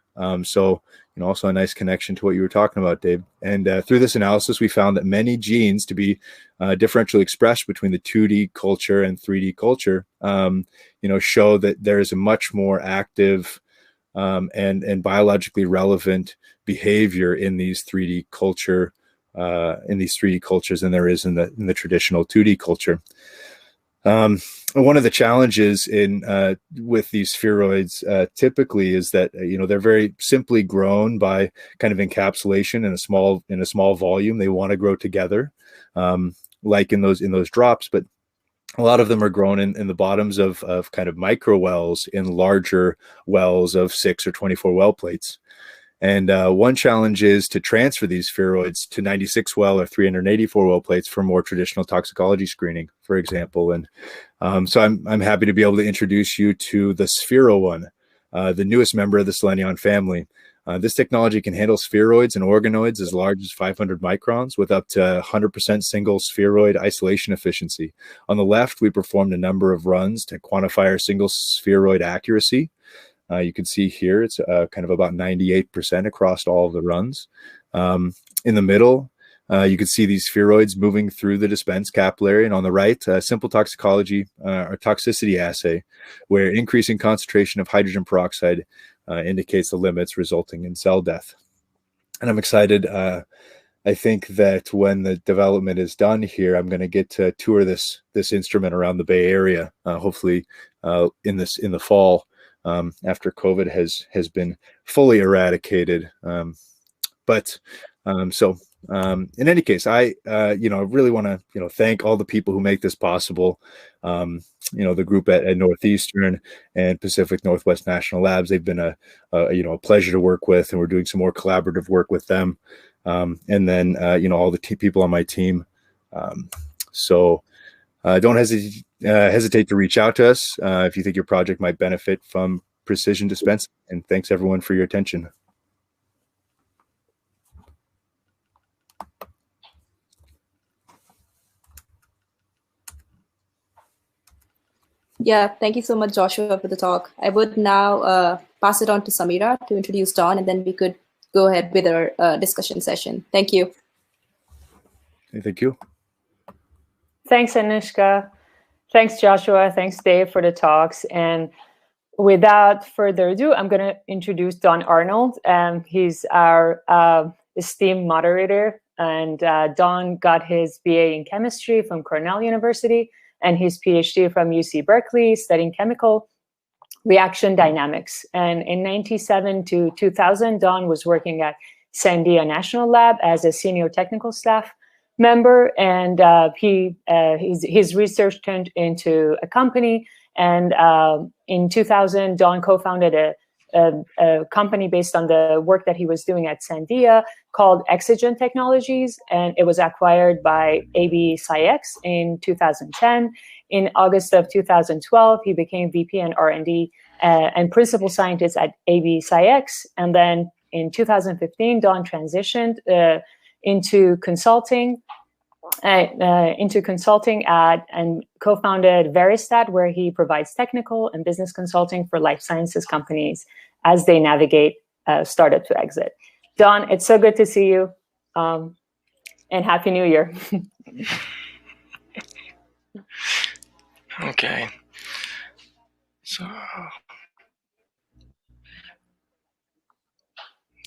So, also a nice connection to what you were talking about, Dave. And through this analysis, we found that many genes to be differentially expressed between the 2D culture and 3D culture, show that there is a much more active and biologically relevant behavior in these 3D culture, cultures than there is in the traditional 2D culture. One of the challenges with these spheroids typically is that they're very simply grown by kind of encapsulation in a small volume. They want to grow together, like in those drops, but a lot of them are grown in the bottoms of kind of micro wells in larger wells of 6 or 24 well plates. And one challenge is to transfer these spheroids to 96 well or 384 well plates for more traditional toxicology screening, for example. And so I'm happy to be able to introduce you to the Sphero-One, the newest member of the SCIENION family. This technology can handle spheroids and organoids as large as 500 microns with up to 100% single spheroid isolation efficiency. On the left, we performed a number of runs to quantify our single spheroid accuracy. You can see here it's kind of about 98% across all of the runs. In the middle, you can see these spheroids moving through the dispense capillary, and on the right, simple toxicology or toxicity assay, where increasing concentration of hydrogen peroxide indicates the limits resulting in cell death. And I'm excited. I think that when the development is done here, I'm going to get to tour this instrument around the Bay Area, hopefully in the fall. After COVID has been fully eradicated. So in any case, I really want to thank all the people who make this possible. The group at Northeastern and Pacific Northwest National Labs. They've been a pleasure to work with, and we're doing some more collaborative work with them. And then all the people on my team. Don't hesitate to reach out to us if you think your project might benefit from precision dispensing. And thanks everyone for your attention. Yeah, thank you so much, Joshua, for the talk. I would now pass it on to Samira to introduce Don, and then we could go ahead with our discussion session. Thank you. Thank you. Thanks, Anushka. Thanks, Joshua. Thanks, Dave, for the talks. And without further ado, I'm going to introduce Don Arnold. He's our esteemed moderator. And Don got his BA in chemistry from Cornell University and his PhD from UC Berkeley, studying chemical reaction dynamics. And in 1997 to 2000, Don was working at Sandia National Lab as a senior technical staff member, and his research turned into a company. And in 2000, Don co-founded a company based on the work that he was doing at Sandia called Exogen Technologies, and it was acquired by AB SciEx in 2010. In August of 2012, he became VP and R&D and principal scientist at AB SciEx, and then in 2015, Don transitioned into consulting and co-founded Veristat, where he provides technical and business consulting for life sciences companies as they navigate startup to exit. Don, it's so good to see you, and Happy New Year. Okay. So,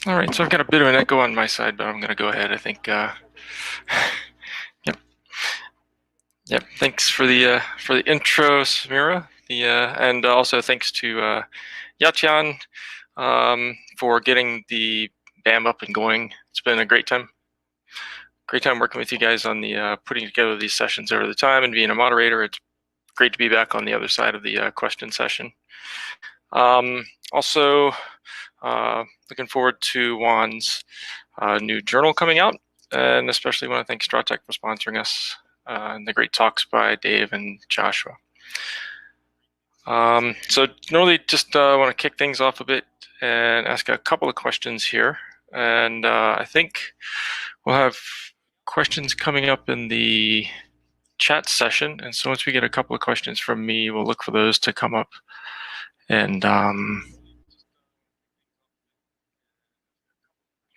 all right, so I've got a bit of an echo on my side, but I'm going to go ahead. I think, yep. Thanks for the intro, Samira. And also thanks to Yatian for getting the BAM up and going. It's been a great time. Great time working with you guys on the putting together these sessions over the time and being a moderator. It's great to be back on the other side of the question session. Also, looking forward to Juan's new journal coming out, and especially want to thank Stratech for sponsoring us and the great talks by Dave and Joshua. So normally just want to kick things off a bit and ask a couple of questions here, and I think we'll have questions coming up in the chat session, and so once we get a couple of questions from me, we'll look for those to come up and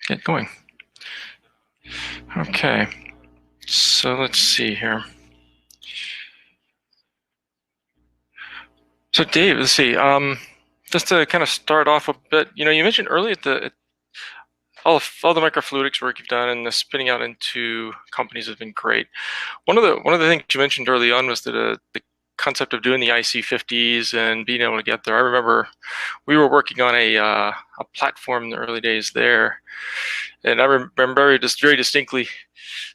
get going. Okay, so let's see here. So Dave, let's see. Just to kind of start off a bit, you mentioned earlier all the microfluidics work you've done and the spinning out into companies has been great. One of the things you mentioned early on was that the concept of doing the IC50s and being able to get there. I remember we were working on a platform in the early days there, and I remember just very distinctly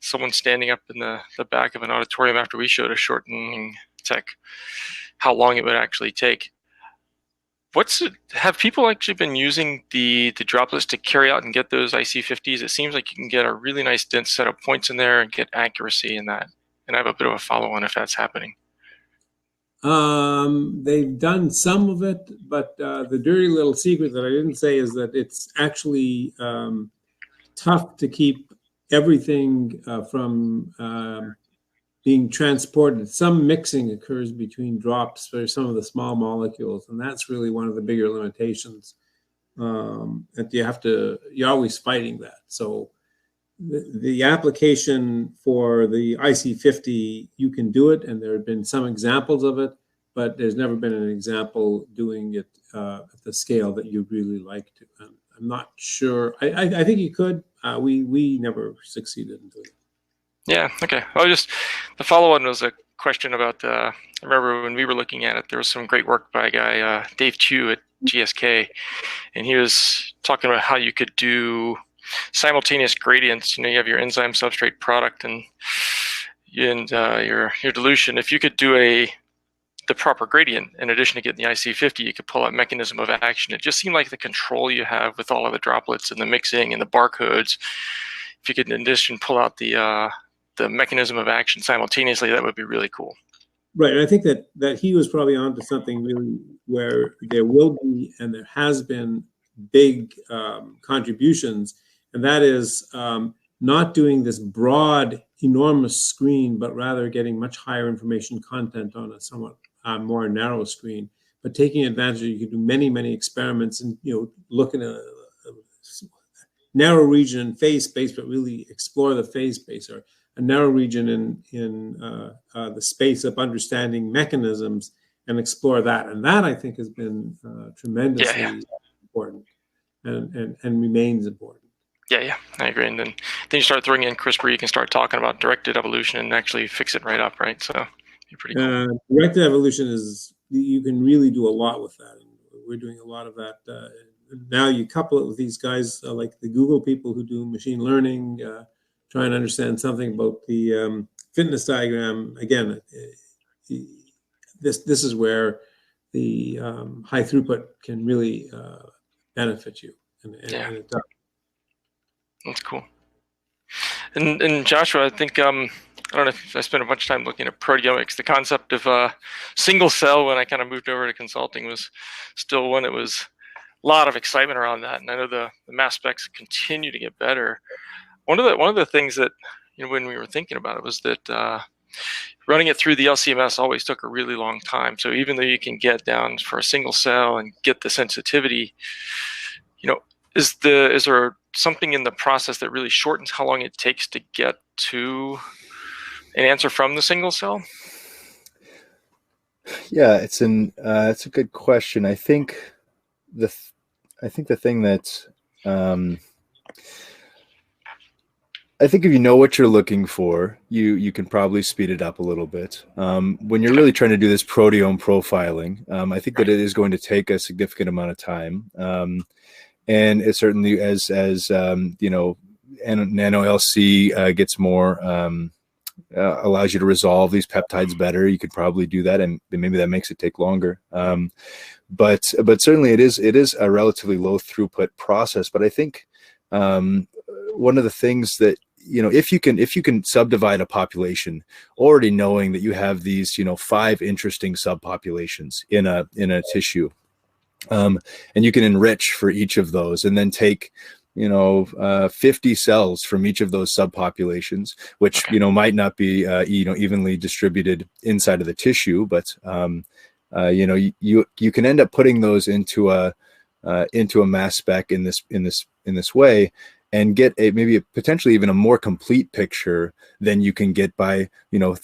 someone standing up in the back of an auditorium after we showed a shortening tech, how long it would actually take. Have people actually been using the droplets to carry out and get those IC50s? It seems like you can get a really nice dense set of points in there and get accuracy in that. And I have a bit of a follow-on if that's happening. They've done some of it, but the dirty little secret that I didn't say is that it's actually tough to keep everything from being transported. Some mixing occurs between drops for some of the small molecules, and that's really one of the bigger limitations. That you're always fighting that. So the application for the IC50, you can do it, and there have been some examples of it, but there's never been an example doing it at the scale that you'd really like to. I'm not sure. I think you could. We never succeeded in doing it. Yeah, okay. Just the follow-on was a question about, I remember when we were looking at it, there was some great work by a guy, Dave Chu at GSK, and he was talking about how you could do simultaneous gradients. You have your enzyme substrate product and your dilution. If you could do the proper gradient, in addition to getting the IC50, you could pull out mechanism of action. It just seemed like the control you have with all of the droplets and the mixing and the barcodes, if you could in addition pull out the mechanism of action simultaneously, that would be really cool. Right, and I think that he was probably onto something really where there will be and there has been big contributions, and that is not doing this broad, enormous screen, but rather getting much higher information content on a somewhat more narrow screen, but taking advantage of, you can do many, many experiments and look in a narrow region in phase space, but really explore the phase space, or a narrow region in the space of understanding mechanisms and explore that. And that, I think, has been tremendously important and remains important. Yeah, I agree. And then you start throwing in CRISPR, you can start talking about directed evolution and actually fix it right up, right? So you're pretty cool. Directed evolution you can really do a lot with that. And we're doing a lot of that. Now you couple it with these guys like the Google people who do machine learning, try and understand something about the fitness diagram. Again, this is where the high throughput can really benefit you. Yeah. And it does. That's cool. And Joshua, I think, I don't know if I spent a bunch of time looking at proteomics. The concept of single cell when I kind of moved over to consulting was still one that was a lot of excitement around that. And I know the mass specs continue to get better. One of the things that, when we were thinking about it was that running it through the LCMS always took a really long time. So even though you can get down for a single cell and get the sensitivity, is there something in the process that really shortens how long it takes to get to an answer from the single cell? Yeah, it's a good question. I think the thing that's I think if you know what you're looking for, you can probably speed it up a little bit. When you're really trying to do this proteome profiling, I think that it is going to take a significant amount of time. And it certainly, as nano LC gets more, allows you to resolve these peptides better, you could probably do that, and maybe that makes it take longer. But certainly it is a relatively low throughput process. But I think one of the things that, if you can subdivide a population, already knowing that you have these 5 interesting subpopulations in a tissue, and you can enrich for each of those, and then take 50 cells from each of those subpopulations, which might not be evenly distributed inside of the tissue, but you can end up putting those into a mass spec in this way, and get maybe potentially even a more complete picture than you can get by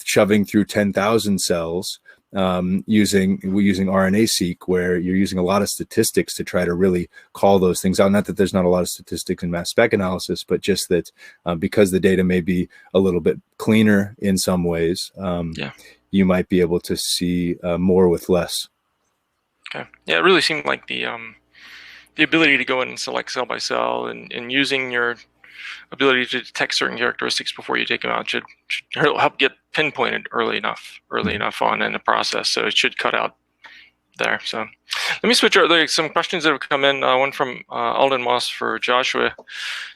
shoving through 10,000 cells using RNA-seq, where you're using a lot of statistics to try to really call those things out. Not that there's not a lot of statistics in mass spec analysis, but just that because the data may be a little bit cleaner in some ways, you might be able to see more with less. Okay. Yeah, it really seemed like the ability to go in and select cell by cell and using your ability to detect certain characteristics before you take them out should help get pinpointed early enough on in the process. So it should cut out there. So let me switch over. There's some questions that have come in. One from Alden Moss for Joshua.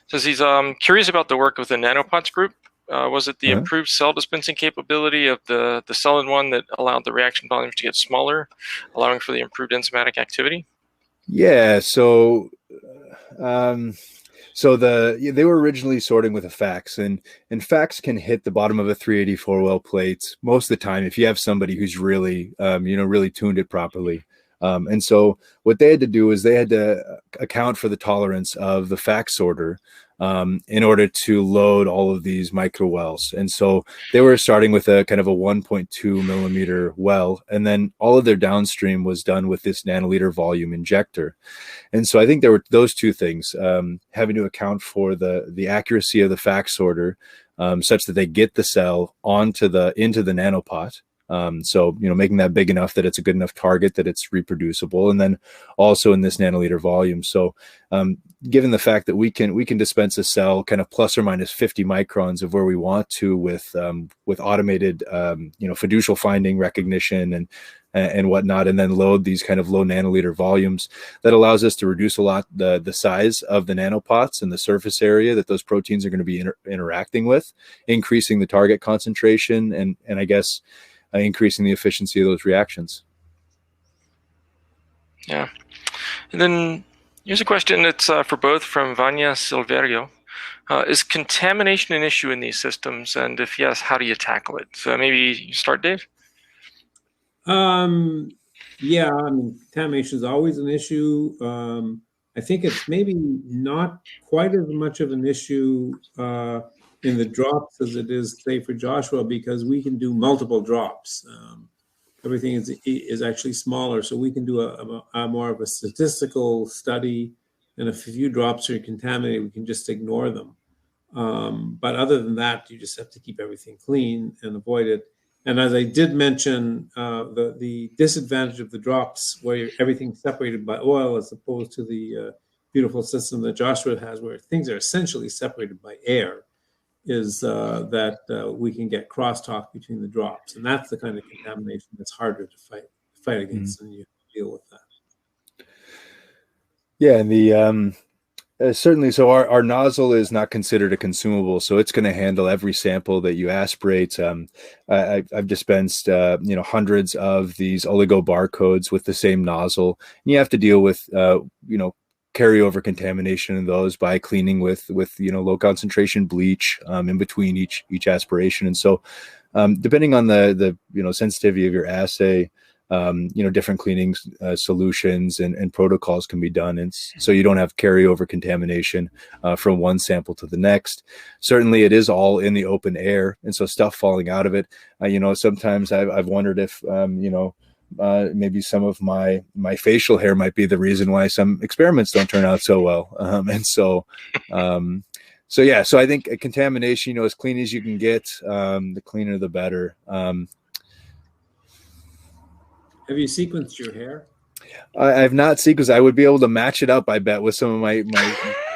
Says he's curious about the work of the nanopots group. Was it the improved cell dispensing capability of the cell-in-one that allowed the reaction volumes to get smaller, allowing for the improved enzymatic activity? Yeah, so they were originally sorting with a fax, and fax can hit the bottom of a 384 well plate most of the time if you have somebody who's really really tuned it properly. And so what they had to do is they had to account for the tolerance of the fax sorter in order to load all of these micro wells. And so they were starting with a kind of a 1.2 millimeter well, and then all of their downstream was done with this nanoliter volume injector. And so I think there were those two things, having to account for the accuracy of the fax sorter, such that they get the cell into the nanopot. So, making that big enough that it's a good enough target that it's reproducible, and then also in this nanoliter volume. So, given the fact that we can dispense a cell kind of plus or minus 50 microns of where we want to with automated, fiducial finding recognition and whatnot, and then load these kind of low nanoliter volumes, that allows us to reduce a lot the size of the nanopots and the surface area that those proteins are going to be interacting with, increasing the target concentration and I guess increasing the efficiency of those reactions. Yeah. And then here's a question that's for both, from Vanya Silverio. Is contamination an issue in these systems? And if yes, how do you tackle it? So maybe you start, Dave? Yeah, contamination is always an issue. I think it's maybe not quite as much of an issue in the drops as it is, say, for Joshua, because we can do multiple drops. Everything is actually smaller, so we can do a more of a statistical study, and if a few drops are contaminated, we can just ignore them. But other than that, you just have to keep everything clean and avoid it. And as I did mention, the disadvantage of the drops, where everything's separated by oil, as opposed to the beautiful system that Joshua has, where things are essentially separated by air, is that we can get crosstalk between the drops, and that's the kind of contamination that's harder to fight against, and you deal with that. Yeah, and the certainly. So our nozzle is not considered a consumable, so it's going to handle every sample that you aspirate. I've dispensed hundreds of these oligo barcodes with the same nozzle, and you have to deal with carryover contamination in those by cleaning with low concentration bleach in between each aspiration. And so depending on the sensitivity of your assay, different cleaning solutions and protocols can be done, and so you don't have carryover contamination from one sample to the next. Certainly it is all in the open air, and so stuff falling out of it, sometimes I've wondered if maybe some of my facial hair might be the reason why some experiments don't turn out so well. So I think contamination, as clean as you can get, the cleaner the better. Have you sequenced your hair? I've not sequenced. I would be able to match it up, I bet, with some of my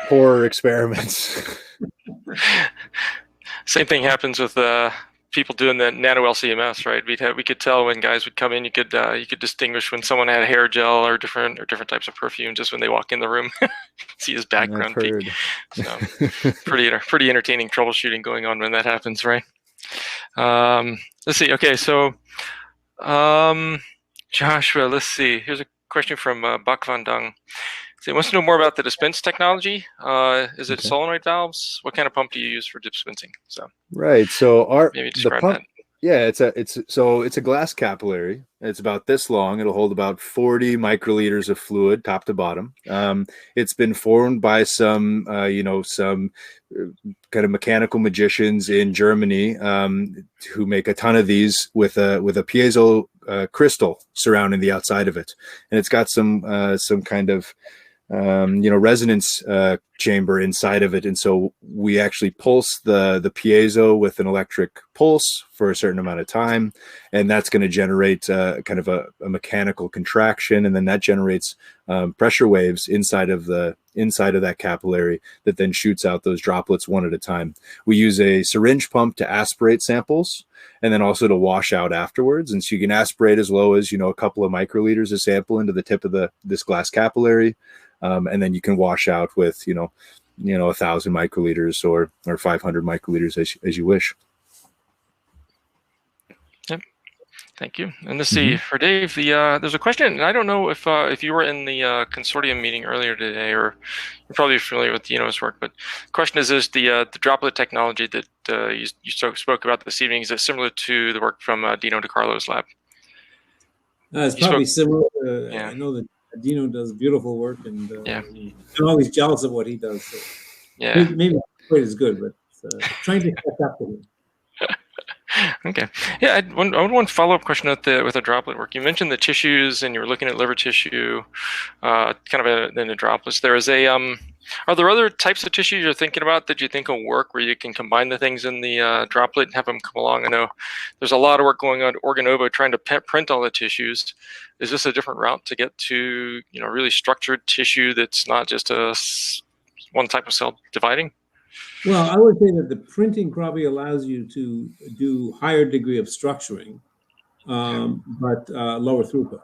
horror experiments. Same thing happens with people doing the nano LCMS, right? We could tell when guys would come in. You could distinguish when someone had hair gel or different types of perfume just when they walk in the room. See his background peek. So pretty entertaining troubleshooting going on when that happens, right? Let's see. Okay, so Joshua, let's see. Here's a question from Bak Van Dung. So he wants to know more about the dispense technology. Is it solenoid valves? What kind of pump do you use for dispensing? So right. So maybe describe that. Yeah, it's a glass capillary. It's about this long. It'll hold about 40 microliters of fluid, top to bottom. It's been formed by some kind of mechanical magicians in Germany who make a ton of these with a piezo crystal surrounding the outside of it, and it's got some kind of resonance chamber inside of it, and so we actually pulse the piezo with an electric pulse for a certain amount of time, and that's going to generate kind of a mechanical contraction, and then that generates pressure waves inside of that capillary that then shoots out those droplets one at a time. We use a syringe pump to aspirate samples, and then also to wash out afterwards. And so you can aspirate as low as a couple of microliters of sample into the tip of this glass capillary. And then you can wash out with 1,000 microliters or 500 microliters as you wish. Yep, thank you. And let's see, for Dave, there's a question, and I don't know if you were in the consortium meeting earlier today, or you're probably familiar with Dino's work. But the question is the droplet technology that you spoke about this evening, is it similar to the work from Dino DiCarlo's lab? It's probably similar. I know that Dino does beautiful work, and I'm always jealous of what he does. So maybe not quite as good, but trying to catch up to him. Okay. Yeah, I had one follow-up question with the droplet work. You mentioned the tissues, and you were looking at liver tissue, kind of in the droplets. There is are there other types of tissues you're thinking about that you think will work, where you can combine the things in the droplet and have them come along? I know there's a lot of work going on at Organovo trying to print all the tissues. Is this a different route to get to really structured tissue that's not just one type of cell dividing? Well, I would say that the printing probably allows you to do higher degree of structuring, but lower throughput.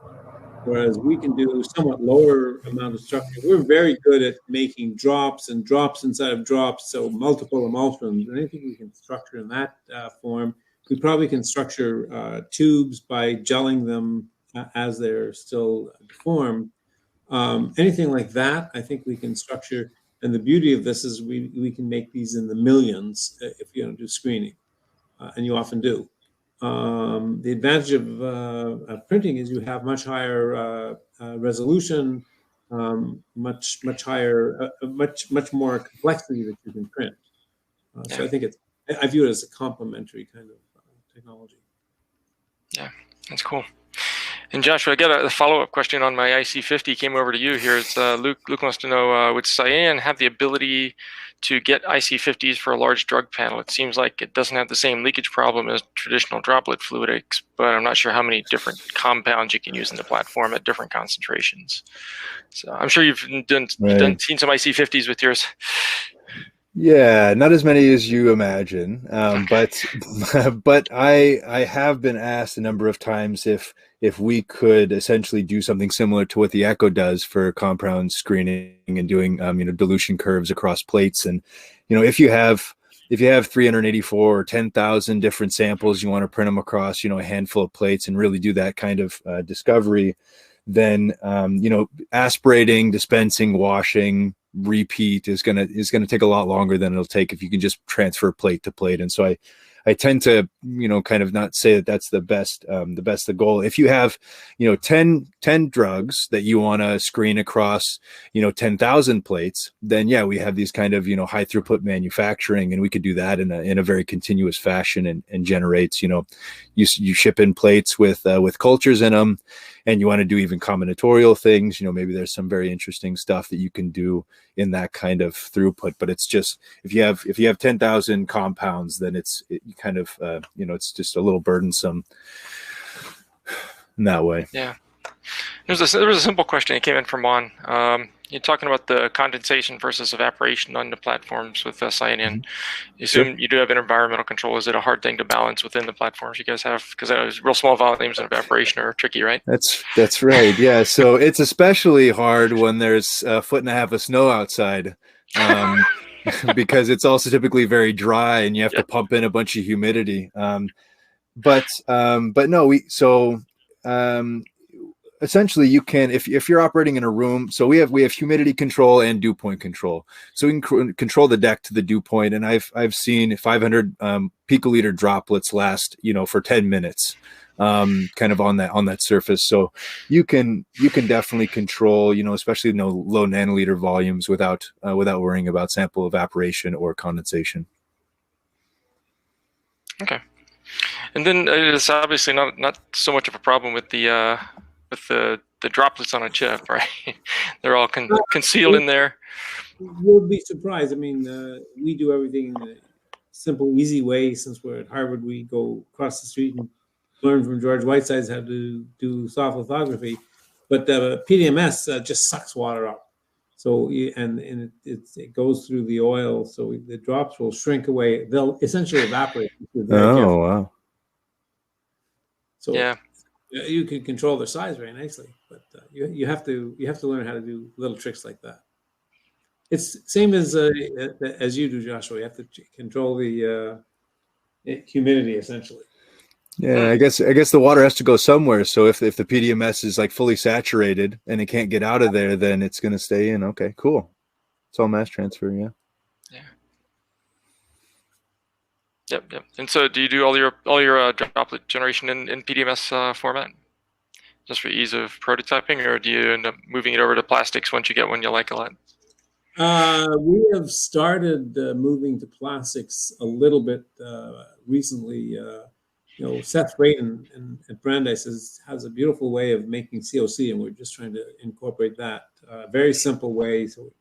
Whereas we can do somewhat lower amount of structure. We're very good at making drops and drops inside of drops, so multiple emulsions. Anything we can structure in that form, we probably can structure tubes by gelling them as they're still deformed. Anything like that, I think we can structure. And the beauty of this is we can make these in the millions if you don't do screening, and you often do. The advantage of printing is you have much higher resolution, much higher, much more complexity that you can print. So I think I view it as a complementary kind of technology. Yeah, that's cool. And Joshua, I got a follow-up question on my IC50. Came over to you here. It's Luke wants to know, would SCIENION have the ability to get IC50s for a large drug panel? It seems like it doesn't have the same leakage problem as traditional droplet fluidics, but I'm not sure how many different compounds you can use in the platform at different concentrations. So I'm sure you've seen some IC50s with yours. Yeah, not as many as you imagine, but but I have been asked a number of times if we could essentially do something similar to what the Echo does for compound screening and doing dilution curves across plates. And if you have 384 or 10,000 different samples, you want to print them across a handful of plates and really do that kind of discovery, then aspirating, dispensing, washing, repeat is gonna take a lot longer than it'll take if you can just transfer plate to plate. And so I tend to kind of not say that that's the best the goal. If you have 10 drugs that you want to screen across 10,000 plates, then yeah, we have these kind of high throughput manufacturing, and we could do that in a very continuous fashion, and generates you ship in plates with cultures in them, and you want to do even combinatorial things. Maybe there's some very interesting stuff that you can do in that kind of throughput. But it's just if you have 10,000 compounds, then it's just a little burdensome in that way. Yeah. There was a simple question that came in from Juan. You're talking about the condensation versus evaporation on the platforms with SCIENION. You assume you do have environmental control. Is it a hard thing to balance within the platforms you guys have? Because real small volumes of evaporation are tricky, right? That's right. Yeah. So it's especially hard when there's a foot and a half of snow outside, because it's also typically very dry, and you have to pump in a bunch of humidity. But no, essentially you can, if you're operating in a room, so we have humidity control and dew point control, so we can control the deck to the dew point, and I've seen 500 picoliter droplets last for 10 minutes kind of on that surface. So you can definitely control especially low nanoliter volumes without worrying about sample evaporation or condensation. Okay. And then it's obviously not so much of a problem with the droplets on a chip, right? They're all concealed in there. You'll be surprised. I mean, we do everything in a simple, easy way. Since we're at Harvard, we go across the street and learn from George Whitesides how to do soft lithography. But the PDMS just sucks water up. So it goes through the oil, so the drops will shrink away. They'll essentially evaporate. Oh, wow. So yeah. You can control their size very nicely, but you have to learn how to do little tricks like that. It's same as you do, Joshua. You have to control the humidity essentially. Yeah, I guess the water has to go somewhere. So if the PDMS is like fully saturated and it can't get out of there, then it's going to stay in. Okay, cool. It's all mass transfer. Yeah. Yep. And so, do you do all your droplet generation in PDMS format, just for ease of prototyping, or do you end up moving it over to plastics once you get one you like a lot? We have started moving to plastics a little bit recently. Seth Brayton at Brandeis has a beautiful way of making COC, and we're just trying to incorporate that. Very simple way, so it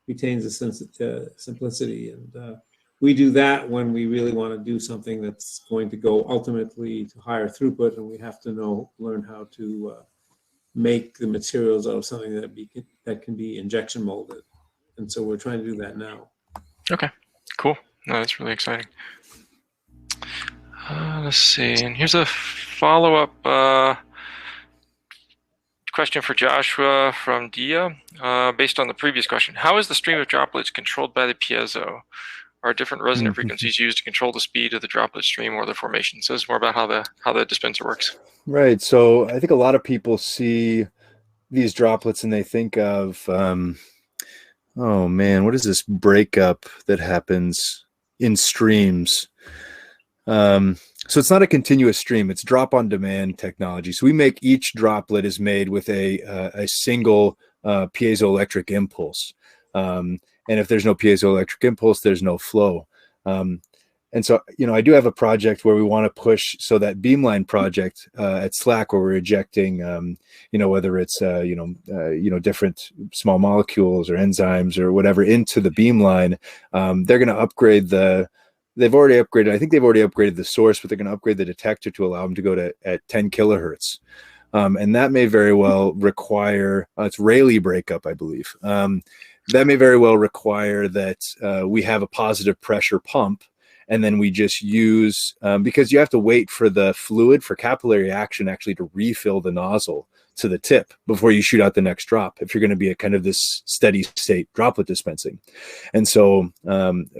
retains the simplicity. And we do that when we really want to do something that's going to go ultimately to higher throughput, and we have to learn how to make the materials out of something that can be injection molded. And so we're trying to do that now. Okay, cool. No, that's really exciting. Let's see, and here's a follow-up question for Joshua from Dia, based on the previous question. How is the stream of droplets controlled by the piezo? Are different resonant frequencies used to control the speed of the droplet stream or the formation? So it's more about how the dispenser works. Right. So I think a lot of people see these droplets and they think of, oh man, what is this breakup that happens in streams? So it's not a continuous stream, it's drop on demand technology. So we make each droplet is made with a single piezoelectric impulse. And if there's no piezoelectric impulse, there's no flow. And so, I do have a project where we want to push, so that beamline project at SLAC, where we're ejecting, whether it's, different small molecules or enzymes or whatever into the beamline, they're going to upgrade they've already upgraded the source, but they're going to upgrade the detector to allow them to go at 10 kilohertz. And that may very well require, it's Rayleigh breakup, I believe. that may very well require that we have a positive pressure pump, and then we just use, because you have to wait for the fluid for capillary action actually to refill the nozzle to the tip before you shoot out the next drop, if you're going to be at kind of this steady state droplet dispensing. And so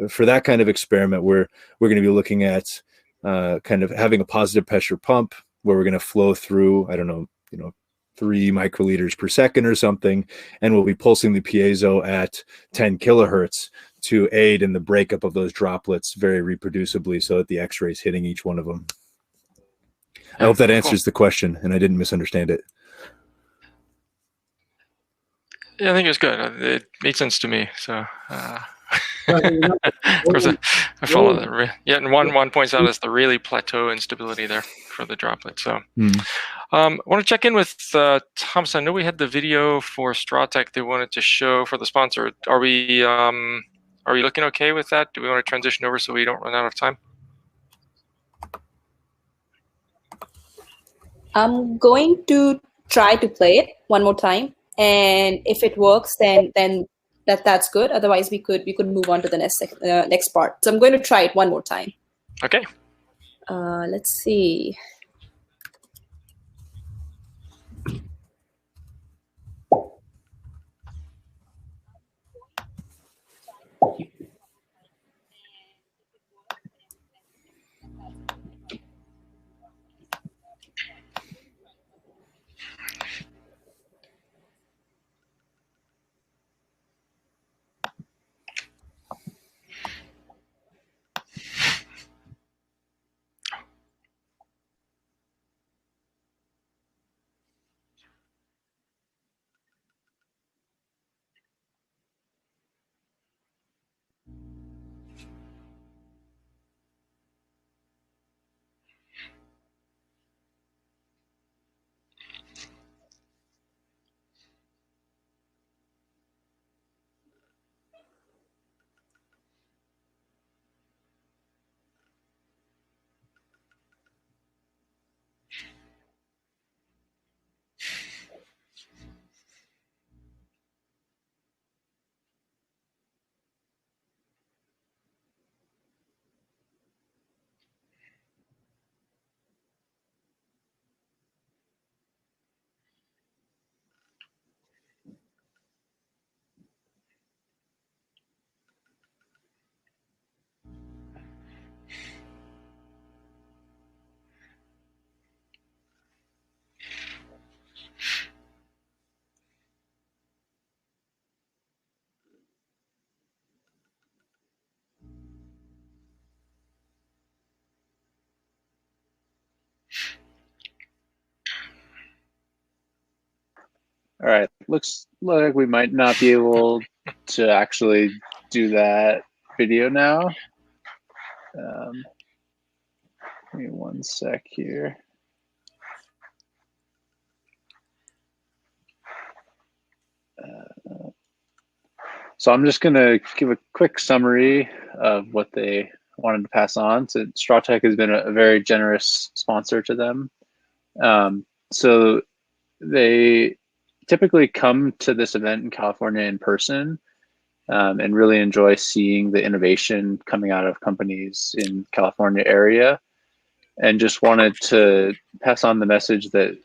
for that kind of experiment, we're going to be looking at kind of having a positive pressure pump where we're going to flow through, I don't know, 3 microliters per second or something, and we'll be pulsing the piezo at 10 kilohertz to aid in the breakup of those droplets very reproducibly so that the X-ray is hitting each one of them. I hope that answers the question and I didn't misunderstand it. Yeah, I think it was good. It made sense to me. So, of course, I follow that. Yeah, and one points out is the Rayleigh plateau instability there for the droplet. So, I want to check in with Thomas. I know we had the video for Strawtech they wanted to show for the sponsor. Are we looking okay with that? Do we want to transition over so we don't run out of time? I'm going to try to play it one more time, and if it works, then that's good. Otherwise, we could move on to the next part. So I'm going to try it one more time. Okay. Let's see. All right, looks like we might not be able to actually do that video now. Give me one sec here. So I'm just going to give a quick summary of what they wanted to pass on. So Strawtech has been a very generous sponsor to them. So they typically come to this event in California in person and really enjoy seeing the innovation coming out of companies in California area, and just wanted to pass on the message that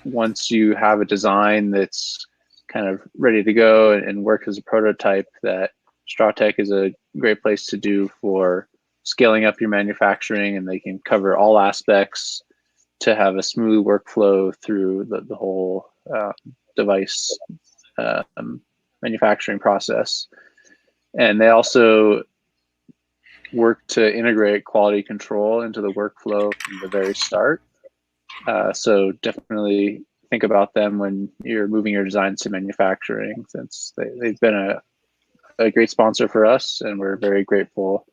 once you have a design that's kind of ready to go and work as a prototype, that Strawtech is a great place to do for scaling up your manufacturing, and they can cover all aspects to have a smooth workflow through the whole device manufacturing process. And they also work to integrate quality control into the workflow from the very start. So definitely think about them when you're moving your designs to manufacturing, since they've been a great sponsor for us, and we're very grateful.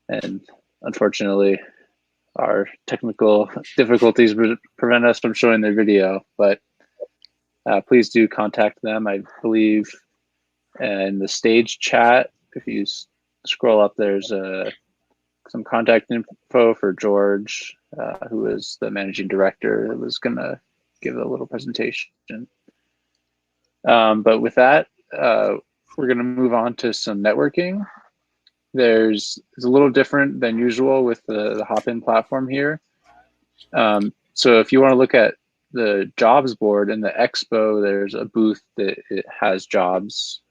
And unfortunately, our technical difficulties prevent us from showing their video, but please do contact them. I believe in the stage chat, if you scroll up, there's some contact info for George, who is the managing director, that was going to give a little presentation. But with that, we're going to move on to some networking. It's a little different than usual with the Hopin platform here. So if you want to look at the jobs board in the expo, there's a booth that it has jobs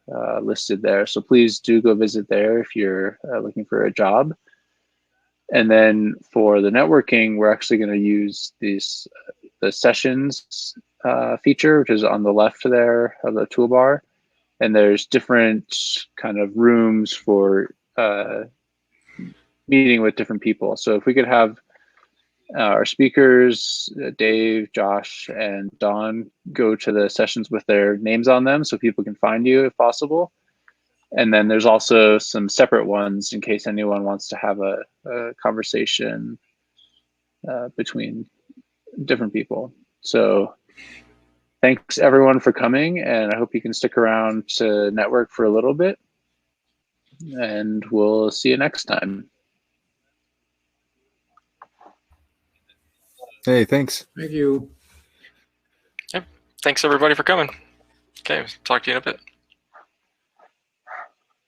listed there. So please do go visit there if you're looking for a job. And then for the networking, we're actually going to use the sessions feature, which is on the left there of the toolbar. And there's different kind of rooms for meeting with different people. So if we could have our speakers, Dave, Josh, and Don, go to the sessions with their names on them so people can find you if possible. And then there's also some separate ones in case anyone wants to have a conversation between different people. So thanks everyone for coming, and I hope you can stick around to network for a little bit, and we'll see you next time. Hey, thanks. Thank you. Yep. Thanks everybody for coming. Okay, talk to you in a bit.